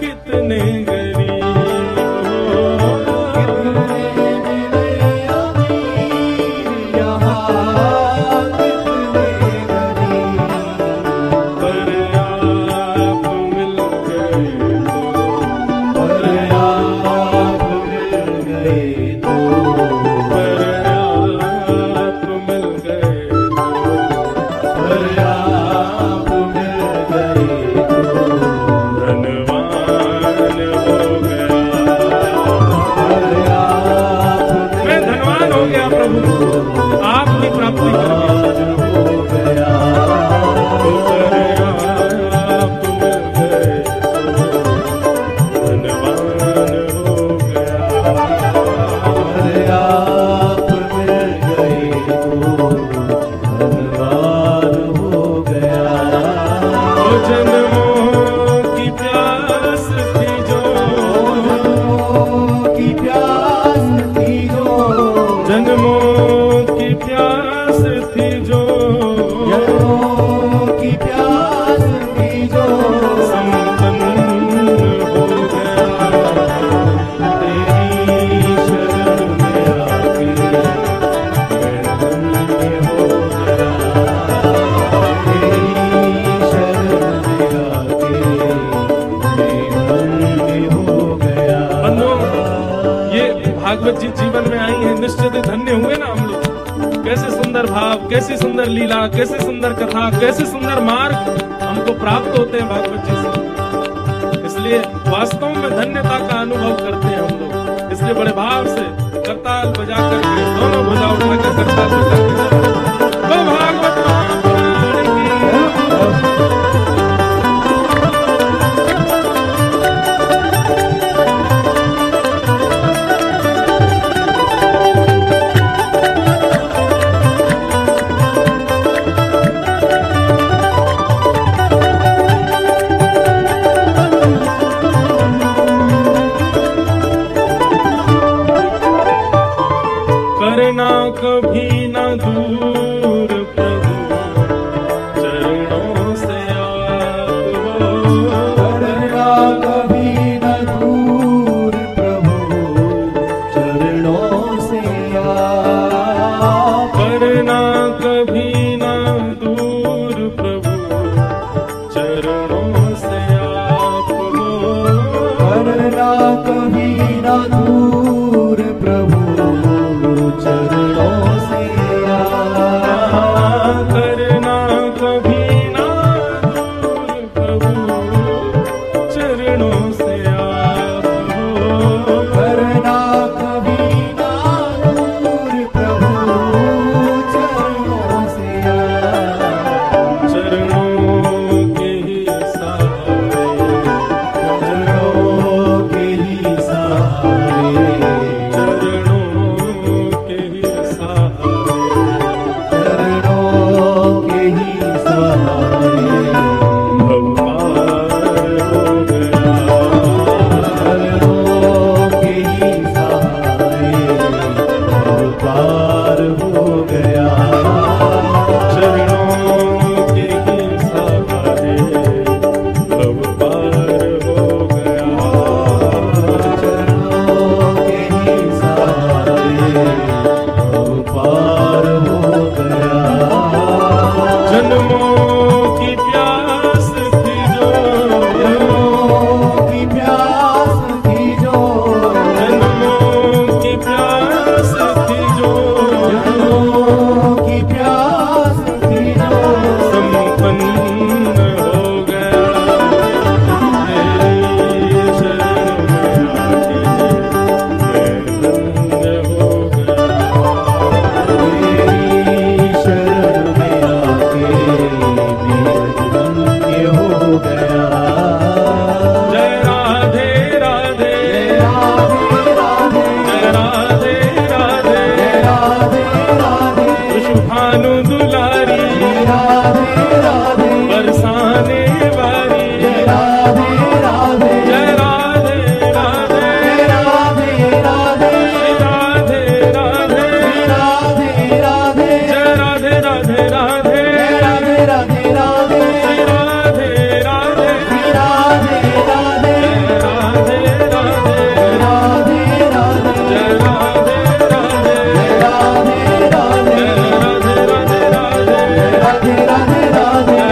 कितने भागवत जी जीवन में आई है, निश्चित ही धन्य हुए ना हम लोग। कैसे सुंदर भाव, कैसी सुंदर लीला, कैसे सुंदर कथा, कैसे सुंदर मार्ग हमको प्राप्त होते हैं भागवत जी से। इसलिए वास्तव में धन्यता का अनुभव करते हैं हम लोग। इसलिए बड़े भाव से करताल बजा करके, दोनों भुजा उठाकर करताल बजा करके भागवत महापुराण करना कभी न दूर प्रभु चरणों से आप हो। करना कभी न दूर प्रभु चरणों से आप। करना कभी न दूर प्रभु चरणों से आप हो। करना कभी न दूर प्रभु चरणों से आप। करना कभी ना दूर प्रभु चरणों से आप हो। करना कभी न दूर प्रभु चरणों से आप। चरणों के ही सहारे, चरणों के ही सहारे, चरणों के ही सहारे, चरणों के ही सहारे भव पार हो गया। चरणों के ही सहारे भव पार हो गया। चरणों के ही सहारे भव पार हो गया। चरणों के ही सहारे भव पार हो गया। जन्मों की प्यास थी जो, जन्मों की प्यास थी जो, जन्मों की प्यास थी जो, जन्मों की प्यास थी जो, संपन्न हो गया। तेरी शरण में आके मैं धन्य हो गया। तेरी शरण में आके मैं धन्य हो गया। जय राधे राधे, राधे राधे, जय राधे राधे, राधे राधे, पुष्पानु दुलारी राधे राधे, बरसाने वाली। राधे राधे, जय राधे राधे, राधे राधे, राधे राधे, राधे राधे, जय राधे राधे राधे, राधे राधे राधे, जय राधे राधे, राधे राधे, राधे राधे, राधे राधे, जय राधे राधे, राधे राधे, राधे राधे राधे, राधे राधे राधे, राधे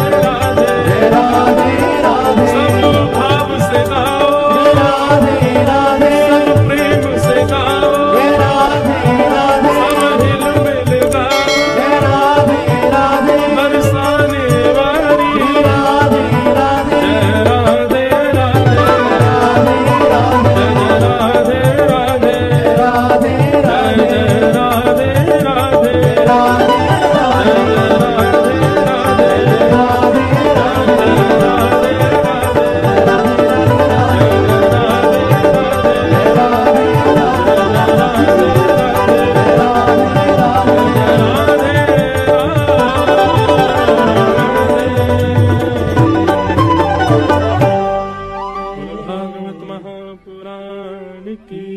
राधे, राधे राधे, सब भाव से गाओ, राधे राधे, सब प्रेम से गाओ, राधे राधे, सब हिल मिल गाओ, राधे राधे, बरसाने वाली। राधे राधे, जय राधे राधे, जय राधे राधे, राधे राधे, जय राधे राधे, राधे राधे, भागवत महापुराण की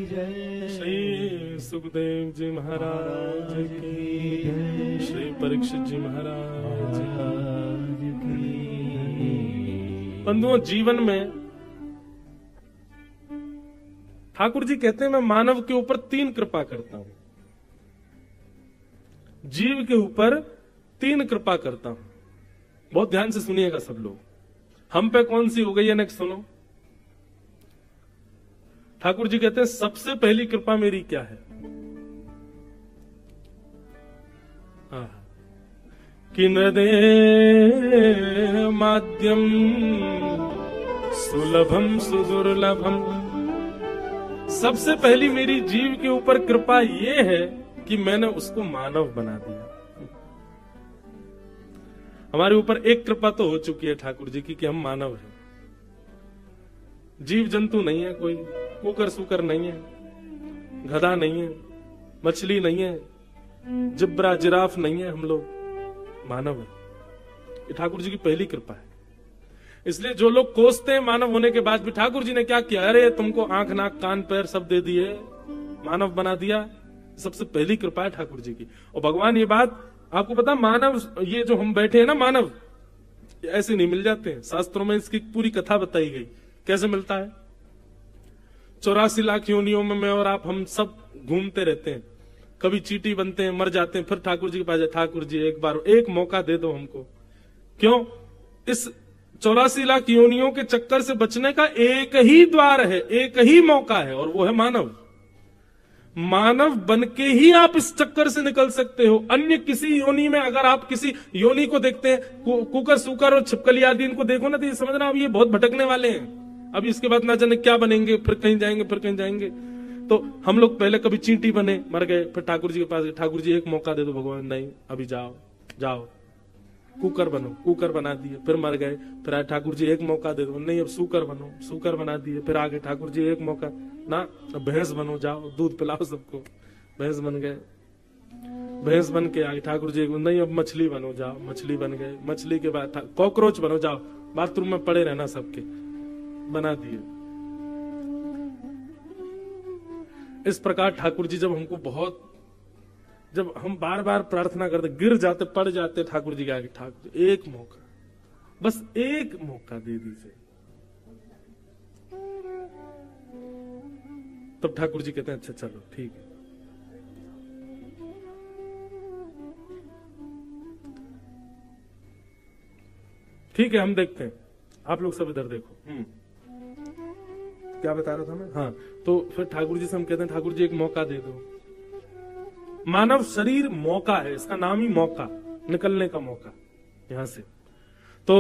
जय। श्री सुखदेव जी महाराज की, श्री परीक्षित जी महाराज की। बंधुओं, जीवन में ठाकुर जी कहते हैं मैं मानव के ऊपर 3 कृपा करता हूं, जीव के ऊपर 3 कृपा करता हूं। बहुत ध्यान से सुनिएगा सब लोग। हम पे कौन सी हो गई है नेक्स्ट सुनो। ठाकुर जी कहते हैं सबसे पहली कृपा मेरी क्या है? कि नदे माध्यम सुलभम सुदुर्लभम। सबसे पहली मेरी जीव के ऊपर कृपा ये है कि मैंने उसको मानव बना दिया। हमारे ऊपर एक कृपा तो हो चुकी है ठाकुर जी की कि हम मानव हैं, जीव जंतु नहीं है, कोई कुकर सुकर नहीं है, गधा नहीं है, मछली नहीं है, जिब्रा जिराफ नहीं है, हम लोग मानव है। ये ठाकुर जी की पहली कृपा है। इसलिए जो लोग कोसते हैं मानव होने के बाद भी, ठाकुर जी ने क्या किया, अरे तुमको आंख नाक कान पैर सब दे दिए, मानव बना दिया, सबसे पहली कृपा है ठाकुर जी की। और भगवान ये बात आपको पता, मानव ये जो हम बैठे हैं ना, मानव ऐसे नहीं मिल जाते हैं। शास्त्रों में इसकी पूरी कथा बताई गई कैसे मिलता है। 84 लाख योनियों में मैं और आप हम सब घूमते रहते हैं, कभी चींटी बनते हैं, मर जाते हैं, फिर ठाकुर जी के पास जाए, ठाकुर जी एक बार एक मौका दे दो हमको। क्यों? इस 84 लाख योनियों के चक्कर से बचने का एक ही द्वार है, एक ही मौका है, और वो है मानव। मानव बन के ही आप इस चक्कर से निकल सकते हो। अन्य किसी योनि में अगर आप किसी योनि को देखते हैं, कुकर सुकर और छिपकली आदि इनको देखो ना, तो ये समझना अब ये बहुत भटकने वाले हैं, अब इसके बाद ना जाने क्या बनेंगे, फिर कहीं जाएंगे, फिर कहीं जाएंगे। तो हम लोग पहले कभी चींटी बने, मर गए, फिर ठाकुर जी के पास, ठाकुर जी एक मौका दे दो। भगवान नहीं, अभी जाओ जाओ, कुकर बनो, कुकर बना दिए, फिर मर गए, फिर आए ठाकुर जी एक मौका दे दो, नहीं अब सूकर बनो, सूकर बना दिए, फिर आगे ठाकुर जी एक मौका ना, अब भैंस बनो, जाओ दूध पिलाओ सबको, भैंस बन गए, भैंस बन के आगे ठाकुर जी नहीं अब मछली बनो, जाओ मछली बन गए, मछली के बाद कॉकरोच बनो, जाओ बाथरूम में पड़े रहना सबके, बना दिए। इस प्रकार ठाकुर जी जब हमको बहुत, जब हम बार बार प्रार्थना करते, गिर जाते, पड़ जाते ठाकुर जी के आगे, ठाकुर जी एक मौका, बस एक मौका दे दीजिए, तब ठाकुर जी कहते हैं अच्छा चलो ठीक है। ठीक है हम देखते हैं, आप लोग सब इधर देखो। क्या बता रहा था मैं? हाँ, तो फिर ठाकुर जी से हम कहते हैं ठाकुर जी एक मौका दे दो। मानव शरीर मौका है, इसका नाम ही मौका, निकलने का मौका यहां से। तो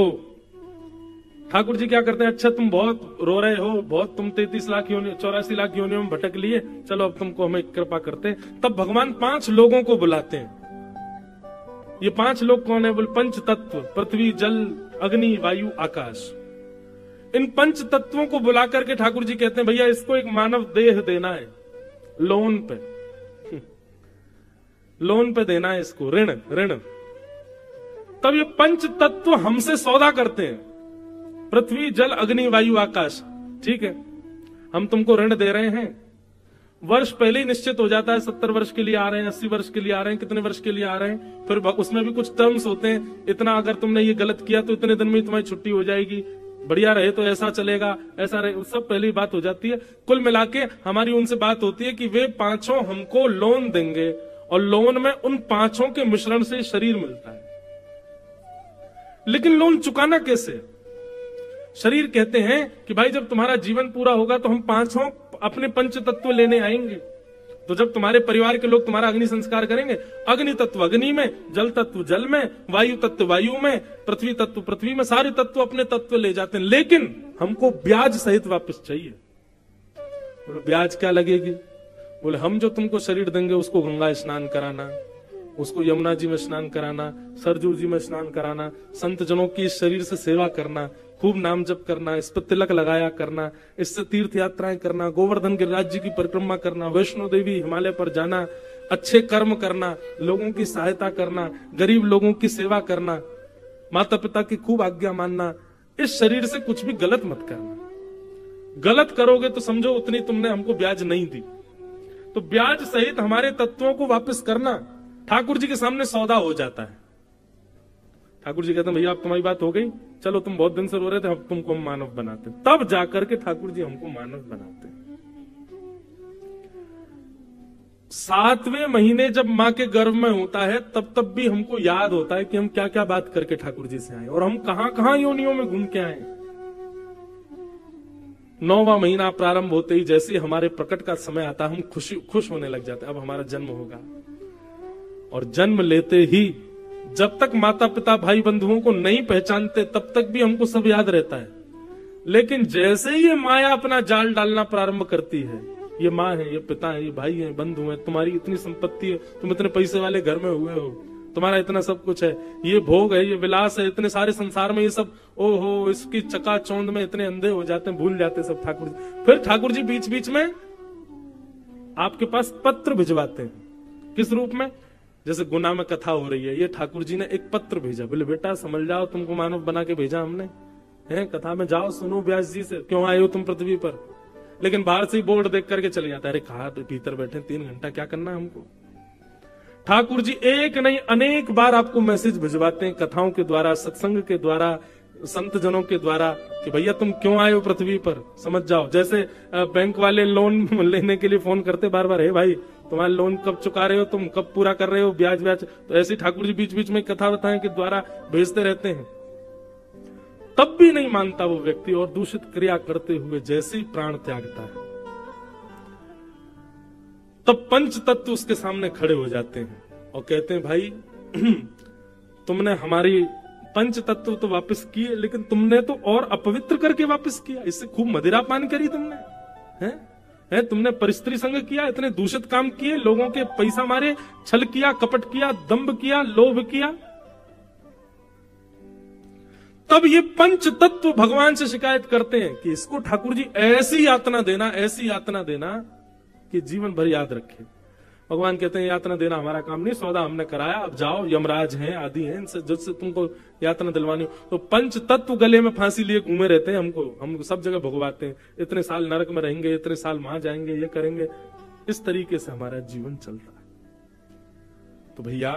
ठाकुर जी क्या करते हैं, अच्छा तुम बहुत रो रहे हो, बहुत तुम 33 लाख योनि 84 लाख योनियों में भटक लिए, चलो अब तुमको हमें कृपा करते हैं। तब भगवान 5 लोगों को बुलाते हैं। ये 5 लोग कौन है? बोले पंच तत्व, पृथ्वी जल अग्नि वायु आकाश। इन पंच तत्वों को बुला करके ठाकुर जी कहते हैं भैया इसको एक मानव देह देना है, लोन पे, लोन पे देना है इसको, ऋण ऋण। तब ये पंच तत्व हमसे सौदा करते हैं, पृथ्वी जल अग्नि वायु आकाश, ठीक है हम तुमको ऋण दे रहे हैं। वर्ष पहले ही निश्चित हो जाता है, 70 वर्ष के लिए आ रहे हैं, 80 वर्ष के लिए आ रहे हैं, कितने वर्ष के लिए आ रहे हैं, फिर उसमें भी कुछ टर्म्स होते हैं, इतना अगर तुमने ये गलत किया तो इतने दिन में तुम्हारी छुट्टी हो जाएगी, बढ़िया रहे तो ऐसा चलेगा, ऐसा रहे, सब पहली बात हो जाती है। कुल मिला के हमारी उनसे बात होती है कि वे 5 हमको लोन देंगे, और लोन में उन 5 के मिश्रण से शरीर मिलता है। लेकिन लोन चुकाना कैसे? शरीर कहते हैं कि भाई जब तुम्हारा जीवन पूरा होगा तो हम 5 अपने पंच तत्व लेने आएंगे। तो जब तुम्हारे परिवार के लोग तुम्हारा अग्नि संस्कार करेंगे, अग्नि तत्व अग्नि में, जल तत्व जल में, वायु तत्व वायु में, पृथ्वी तत्व पृथ्वी में, सारे तत्व अपने तत्व ले जाते हैं। लेकिन हमको ब्याज सहित वापस चाहिए। बोले ब्याज क्या लगेगी? बोले हम जो तुमको शरीर देंगे उसको गंगा स्नान कराना, उसको यमुना जी में स्नान कराना, सरजू जी में स्नान कराना, संत जनों की इस शरीर से सेवा करना, खूब नाम जप करना, इस पर तिलक लगाया करना, इससे तीर्थ यात्राएं करना, गोवर्धन गिरिराज जी की परिक्रमा करना, वैष्णो देवी हिमालय पर जाना, अच्छे कर्म करना, लोगों की सहायता करना, गरीब लोगों की सेवा करना, माता पिता की खूब आज्ञा मानना। इस शरीर से कुछ भी गलत मत करना। गलत करोगे तो समझो उतनी तुमने हमको ब्याज नहीं दी। तो ब्याज सहित हमारे तत्वों को वापस करना ठाकुर जी के सामने सौदा हो जाता है। ठाकुर जी कहते हैं भैया अब तुम्हारी बात हो गई, चलो तुम बहुत दिन से रो रहे थे, अब तुमको हम मानव बनाते। तब जाकर के ठाकुर जी हमको मानव बनाते। 7वें महीने जब माँ के गर्भ में होता है तब भी हमको याद होता है कि हम क्या क्या बात करके ठाकुर जी से आए और हम कहां कहां योनियों में घूम के आए। 9वां महीना प्रारंभ होते ही जैसे ही हमारे प्रकट का समय आता, हम खुश होने लग जाते, अब हमारा जन्म होगा। और जन्म लेते ही जब तक माता पिता भाई बंधुओं को नहीं पहचानते तब तक भी हमको सब याद रहता है, लेकिन जैसे ही ये माया अपना जाल डालना प्रारंभ करती है, ये माँ है, ये पिता है, ये भाई है, बंधु है, तुम्हारी इतनी संपत्ति है, तुम इतने पैसे वाले घर में हुए हो, तुम्हारा इतना सब कुछ है, ये भोग है, ये विलास है, इतने सारे संसार में ये सब, ओहो, इसकी चकाचौंध में इतने अंधे हो जाते हैं, भूल जाते हैं सब ठाकुर जी। फिर ठाकुर जी बीच बीच में आपके पास पत्र भिजवाते हैं। किस रूप में? जैसे गुना में कथा हो रही है, ये ठाकुर जी ने एक पत्र भेजा, बोले बेटा समझ जाओ, तुमको मानव बना के भेजा हमने, है कथा में जाओ सुनो व्यास जी से, क्यों आए हो तुम पृथ्वी पर। लेकिन बाहर से ही बोर्ड देख करके चले जाता है, अरे कहा भीतर बैठे 3 घंटा क्या करना है हमको। ठाकुर जी एक नहीं अनेक बार आपको मैसेज भिजवाते हैं, कथाओं के द्वारा, सत्संग के द्वारा, संत जनों के द्वारा, कि भैया तुम क्यों आए हो पृथ्वी पर, समझ जाओ। जैसे बैंक वाले लोन लेने के लिए फोन करते बार बार, हे भाई तुम्हारा लोन कब चुका रहे हो, तुम कब पूरा कर रहे हो, ब्याज ब्याज। तो ऐसे ठाकुर जी बीच बीच में कथा बताएं के द्वारा भेजते रहते हैं। तब भी नहीं मानता वो व्यक्ति, और दूषित क्रिया करते हुए जैसे ही प्राण त्यागता है, तब पंच तत्व उसके सामने खड़े हो जाते हैं और कहते हैं, भाई तुमने हमारी पंच तत्व तो वापस किए, लेकिन तुमने तो और अपवित्र करके वापस किया, इससे खूब मदिरा पान करी तुमने, है तुमने परिस्त्री संग किया, इतने दूषित काम किए, लोगों के पैसा मारे, छल किया, कपट किया, दंभ किया, लोभ किया। तब ये पंच तत्व भगवान से शिकायत करते हैं कि इसको ठाकुर जी ऐसी यातना देना, ऐसी यातना देना कि जीवन भर याद रखे। भगवान कहते हैं यातना देना हमारा काम नहीं, सौदा हमने कराया, अब जाओ, यमराज हैं, आदि हैं, इनसे जिससे तुमको यातना दिलवानी हो। तो पंच तत्व गले में फांसी लिए घूमे रहते हैं, हमको सब जगह भगवाते हैं, इतने साल नरक में रहेंगे, इतने साल वहां जाएंगे, ये करेंगे। इस तरीके से हमारा जीवन चलता है। तो भैया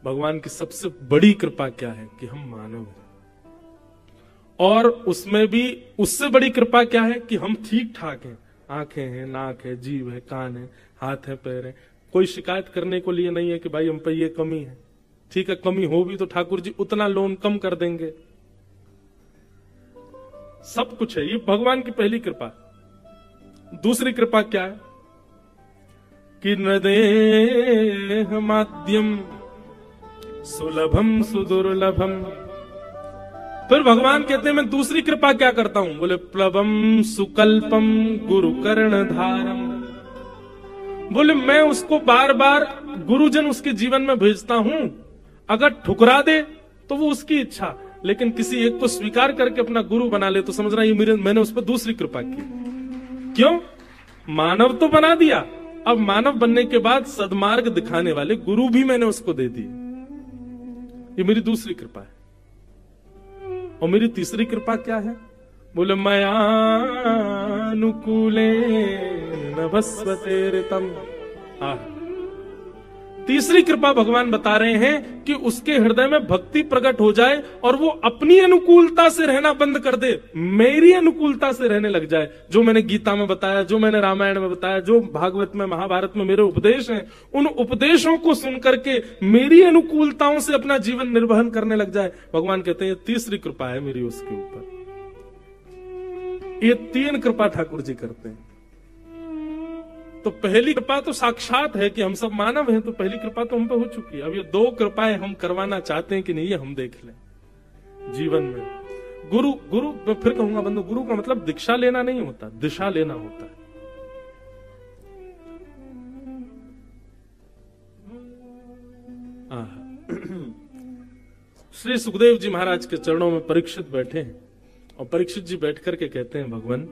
भगवान की सबसे बड़ी कृपा क्या है कि हम मानव हैं, और उसमें भी उससे बड़ी कृपा क्या है कि हम ठीक ठाक हैं, आंखें हैं, नाक है, जीभ है, कान है, हाथ है, पैर है, कोई शिकायत करने को लिए नहीं है कि भाई हम पे ये कमी है। ठीक है, कमी हो भी तो ठाकुर जी उतना लोन कम कर देंगे, सब कुछ है। ये भगवान की पहली कृपा। दूसरी कृपा क्या है कि नदेह माध्यम सुलभम सुदुर्लभम। फिर भगवान कहते हैं मैं दूसरी कृपा क्या करता हूं, बोले प्लवम सुकल्पम गुरु कर्ण धारम। बोले मैं उसको बार बार गुरुजन उसके जीवन में भेजता हूं, अगर ठुकरा दे तो वो उसकी इच्छा, लेकिन किसी एक को स्वीकार करके अपना गुरु बना ले तो समझना ये मैंने उस पर दूसरी कृपा की। क्यों? मानव तो बना दिया, अब मानव बनने के बाद सदमार्ग दिखाने वाले गुरु भी मैंने उसको दे दिए। ये मेरी दूसरी कृपा है। और मेरी तीसरी कृपा क्या है, बोले मयानुकूले नभस्वतेरितम। तीसरी कृपा भगवान बता रहे हैं कि उसके हृदय में भक्ति प्रकट हो जाए और वो अपनी अनुकूलता से रहना बंद कर दे, मेरी अनुकूलता से रहने लग जाए। जो मैंने गीता में बताया, जो मैंने रामायण में बताया, जो भागवत में, महाभारत में मेरे उपदेश हैं, उन उपदेशों को सुन करके मेरी अनुकूलताओं से अपना जीवन निर्वहन करने लग जाए। भगवान कहते हैं ये तीसरी कृपा है मेरी उसके ऊपर। ये 3 कृपा ठाकुर जी करते हैं। तो पहली कृपा तो साक्षात है कि हम सब मानव हैं, तो पहली कृपा तो हम पे हो चुकी है। अब ये 2 कृपाएं हम करवाना चाहते हैं कि नहीं, ये हम देख लें जीवन में। गुरु मैं फिर कहूंगा बंधु, गुरु का मतलब दीक्षा लेना नहीं होता, दिशा लेना होता है। श्री सुखदेव जी महाराज के चरणों में परीक्षित बैठे हैं, और परीक्षित जी बैठ करके कहते हैं, भगवान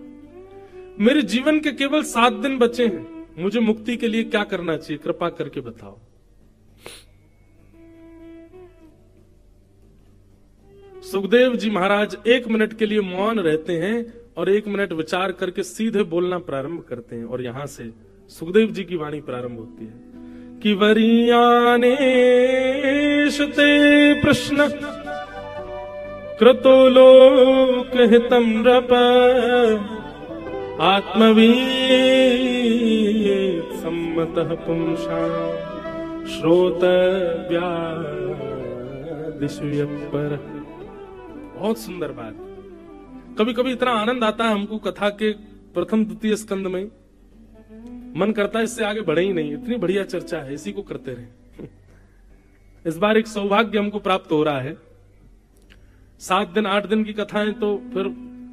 मेरे जीवन के केवल 7 दिन बचे हैं, मुझे मुक्ति के लिए क्या करना चाहिए, कृपा करके बताओ। सुखदेव जी महाराज 1 मिनट के लिए मौन रहते हैं और 1 मिनट विचार करके सीधे बोलना प्रारंभ करते हैं। और यहां से सुखदेव जी की वाणी प्रारंभ होती है कि वरीयानेशते प्रश्न कृतो लोक हितम नृप आत्मवीत सम्मतः पुंसा श्रोतव्यादिषु यत्पर। बहुत सुंदर बात कभी कभी इतना आनंद आता है हमको कथा के प्रथम द्वितीय स्कंद में, मन करता है इससे आगे बढ़े ही नहीं, इतनी बढ़िया चर्चा है, इसी को करते रहे। इस बार एक सौभाग्य हमको प्राप्त हो रहा है, 7 दिन 8 दिन की कथाएं, तो फिर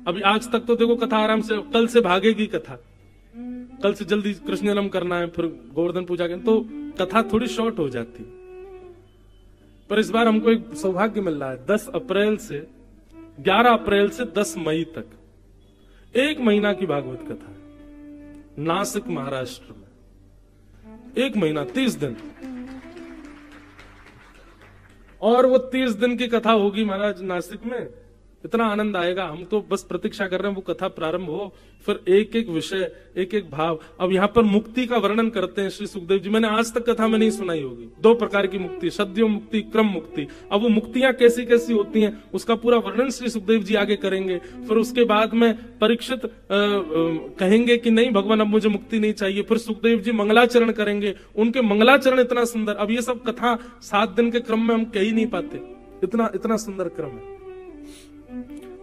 अभी आज तक तो देखो कथा आराम से, कल से भागेगी कथा, कल से जल्दी कृष्ण जन्म करना है, फिर गोवर्धन पूजा करना, तो कथा थोड़ी शॉर्ट हो जाती। पर इस बार हमको एक सौभाग्य मिल रहा है, 10 अप्रैल से 11 अप्रैल से 10 मई तक 1 महीना की भागवत कथा है नासिक महाराष्ट्र में। 1 महीना 30 दिन, और वो 30 दिन की कथा होगी महाराज नासिक में। इतना आनंद आएगा, हम तो बस प्रतीक्षा कर रहे हैं वो कथा प्रारंभ हो, फिर एक एक विषय, एक एक भाव। अब यहाँ पर मुक्ति का वर्णन करते हैं श्री सुखदेव जी। मैंने आज तक कथा में नहीं सुनाई होगी, 2 प्रकार की मुक्ति, सद्यो मुक्ति, क्रम मुक्ति। अब वो मुक्तियां कैसी कैसी होती हैं उसका पूरा वर्णन श्री सुखदेव जी आगे करेंगे। फिर उसके बाद में परीक्षित कहेंगे कि नहीं भगवान अब मुझे मुक्ति नहीं चाहिए, फिर सुखदेव जी मंगलाचरण करेंगे, उनके मंगलाचरण इतना सुंदर। अब ये सब कथा 7 दिन के क्रम में हम कह ही नहीं पाते, इतना इतना सुंदर क्रम है।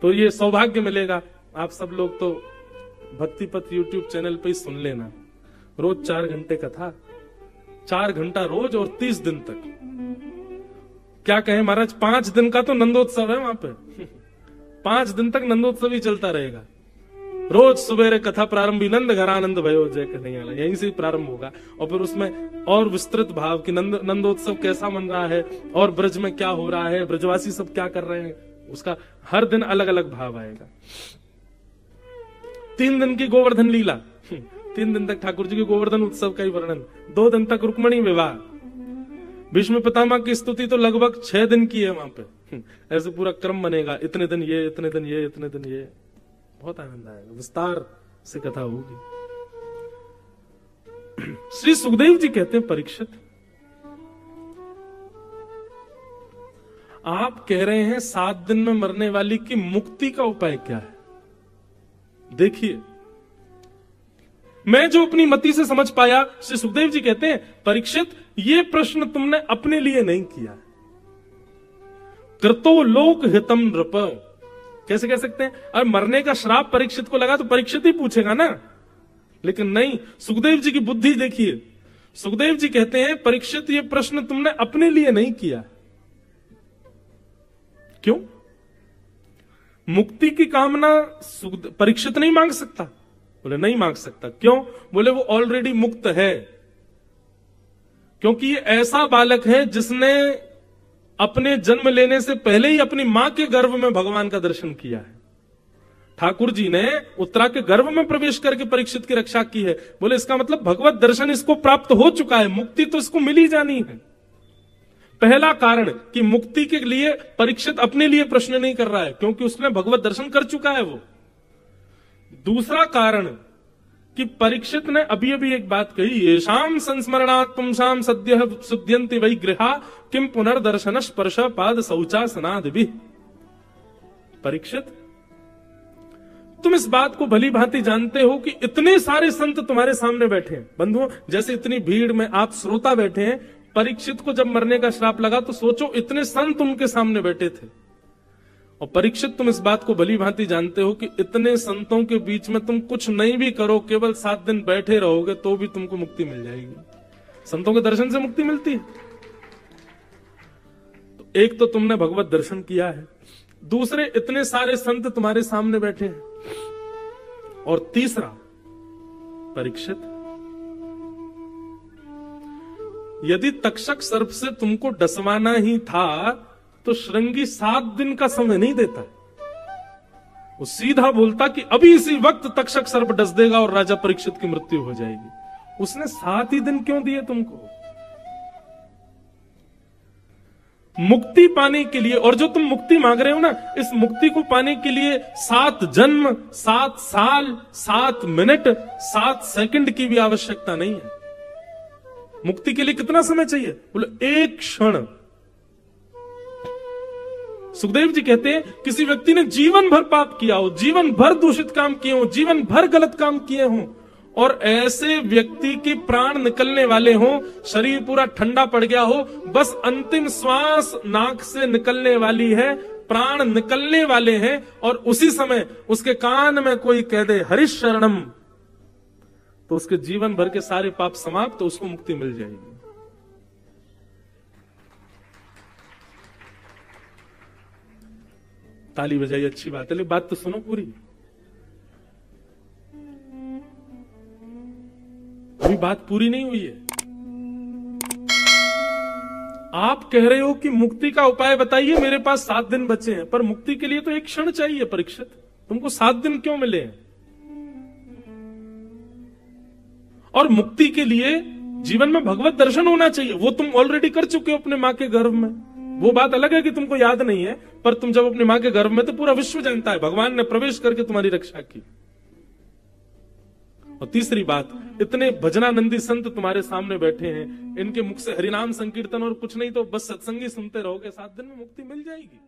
तो ये सौभाग्य मिलेगा, आप सब लोग तो भक्ति पथ यूट्यूब चैनल पे ही सुन लेना, रोज 4 घंटे कथा, 4 घंटा रोज, और 30 दिन तक। क्या कहें महाराज, 5 दिन का तो नंदोत्सव है वहां पे। 5 दिन तक नंदोत्सव ही चलता रहेगा। रोज सुबेरे कथा प्रारंभी नंद घरानंद भयो जय कन्हैया, यहीं से ही प्रारंभ होगा। और फिर उसमें और विस्तृत भाव कि नंदोत्सव कैसा मन रहा है, और ब्रज में क्या हो रहा है, ब्रजवासी सब क्या कर रहे हैं, उसका हर दिन अलग अलग भाव आएगा। 3 दिन की गोवर्धन लीला, 3 दिन तक ठाकुर जी के गोवर्धन उत्सव का ही वर्णन, 2 दिन तक रुक्मणी विवाह, भीष्म पितामह की स्तुति तो लगभग 6 दिन की है वहां पे। ऐसे पूरा क्रम बनेगा, इतने दिन ये, इतने दिन ये, इतने दिन ये, बहुत आनंद आएगा, विस्तार से कथा होगी। श्री सुखदेव जी कहते हैं, परीक्षित आप कह रहे हैं 7 दिन में मरने वाली की मुक्ति का उपाय क्या है? देखिए, मैं जो अपनी मति से समझ पाया, श्री सुखदेव जी कहते हैं, परीक्षित ये प्रश्न तुमने अपने लिए नहीं किया। कृतो लोक हितम नृप, कैसे कह सकते हैं? अरे मरने का श्राप परीक्षित को लगा तो परीक्षित ही पूछेगा ना, लेकिन नहीं, सुखदेव जी की बुद्धि देखिए। सुखदेव जी कहते हैं, परीक्षित ये प्रश्न तुमने अपने लिए नहीं किया। क्यों? मुक्ति की कामना परीक्षित नहीं मांग सकता? बोले नहीं मांग सकता। क्यों? बोले वो ऑलरेडी मुक्त है, क्योंकि ये ऐसा बालक है जिसने अपने जन्म लेने से पहले ही अपनी मां के गर्भ में भगवान का दर्शन किया है। ठाकुर जी ने उत्तरा के गर्भ में प्रवेश करके परीक्षित की रक्षा की है। बोले इसका मतलब भगवत दर्शन इसको प्राप्त हो चुका है, मुक्ति तो इसको मिल ही जानी है। पहला कारण कि मुक्ति के लिए परीक्षित अपने लिए प्रश्न नहीं कर रहा है, क्योंकि उसने भगवत दर्शन कर चुका है वो। दूसरा कारण कि परीक्षित ने अभी अभी एक बात कही, येषाम संस्मरणात् पुंसाम सद्यः शुद्ध्यन्ति वै गृहा किम पुनर्दर्शन स्पर्श पाद शौचासनादि। परीक्षित, तुम इस बात को भली भांति जानते हो कि इतने सारे संत तुम्हारे सामने बैठे हैं। बंधुओं, जैसे इतनी भीड़ में आप श्रोता बैठे हैं, परीक्षित को जब मरने का श्राप लगा तो सोचो इतने संत उनके सामने बैठे थे। और परीक्षित, तुम इस बात को भली भांति जानते हो कि इतने संतों के बीच में तुम कुछ नहीं भी करो, केवल 7 दिन बैठे रहोगे तो भी तुमको मुक्ति मिल जाएगी। संतों के दर्शन से मुक्ति मिलती है। तो एक तो तुमने भगवत दर्शन किया है, दूसरे इतने सारे संत तुम्हारे सामने बैठे हैं, और तीसरा, परीक्षित, यदि तक्षक सर्प से तुमको डसवाना ही था तो श्रृंगी 7 दिन का समय नहीं देता। वो सीधा बोलता कि अभी इसी वक्त तक्षक सर्प डस देगा और राजा परीक्षित की मृत्यु हो जाएगी। उसने 7 ही दिन क्यों दिए तुमको? मुक्ति पाने के लिए, और जो तुम मुक्ति मांग रहे हो ना, इस मुक्ति को पाने के लिए 7 जन्म, 7 साल, 7 मिनट, 7 सेकंड की भी आवश्यकता नहीं है। मुक्ति के लिए कितना समय चाहिए? बोले 1 क्षण। सुखदेव जी कहते हैं, किसी व्यक्ति ने जीवन भर पाप किया हो, जीवन भर दूषित काम किए हो, जीवन भर गलत काम किए हो, और ऐसे व्यक्ति के प्राण निकलने वाले हो, शरीर पूरा ठंडा पड़ गया हो, बस अंतिम श्वास नाक से निकलने वाली है, प्राण निकलने वाले हैं और उसी समय उसके कान में कोई कह दे हरिश शरणम, तो उसके जीवन भर के सारे पाप समाप्त, तो उसको मुक्ति मिल जाएगी। ताली बजाई, अच्छी बात है, लेकिन बात तो सुनो पूरी। अभी बात पूरी नहीं हुई है। आप कह रहे हो कि मुक्ति का उपाय बताइए, मेरे पास 7 दिन बचे हैं, पर मुक्ति के लिए तो एक क्षण चाहिए परीक्षित, तुमको 7 दिन क्यों मिले हैं? और मुक्ति के लिए जीवन में भगवत दर्शन होना चाहिए, वो तुम ऑलरेडी कर चुके हो अपने मां के गर्भ में। वो बात अलग है कि तुमको याद नहीं है, पर तुम जब अपनी मां के गर्भ में, तो पूरा विश्व जानता है भगवान ने प्रवेश करके तुम्हारी रक्षा की। और तीसरी बात, इतने भजनानंदी संत तुम्हारे सामने बैठे हैं, इनके मुख से हरिनाम संकीर्तन और कुछ नहीं तो बस सत्संगी सुनते रहोगे, 7 दिन में मुक्ति मिल जाएगी।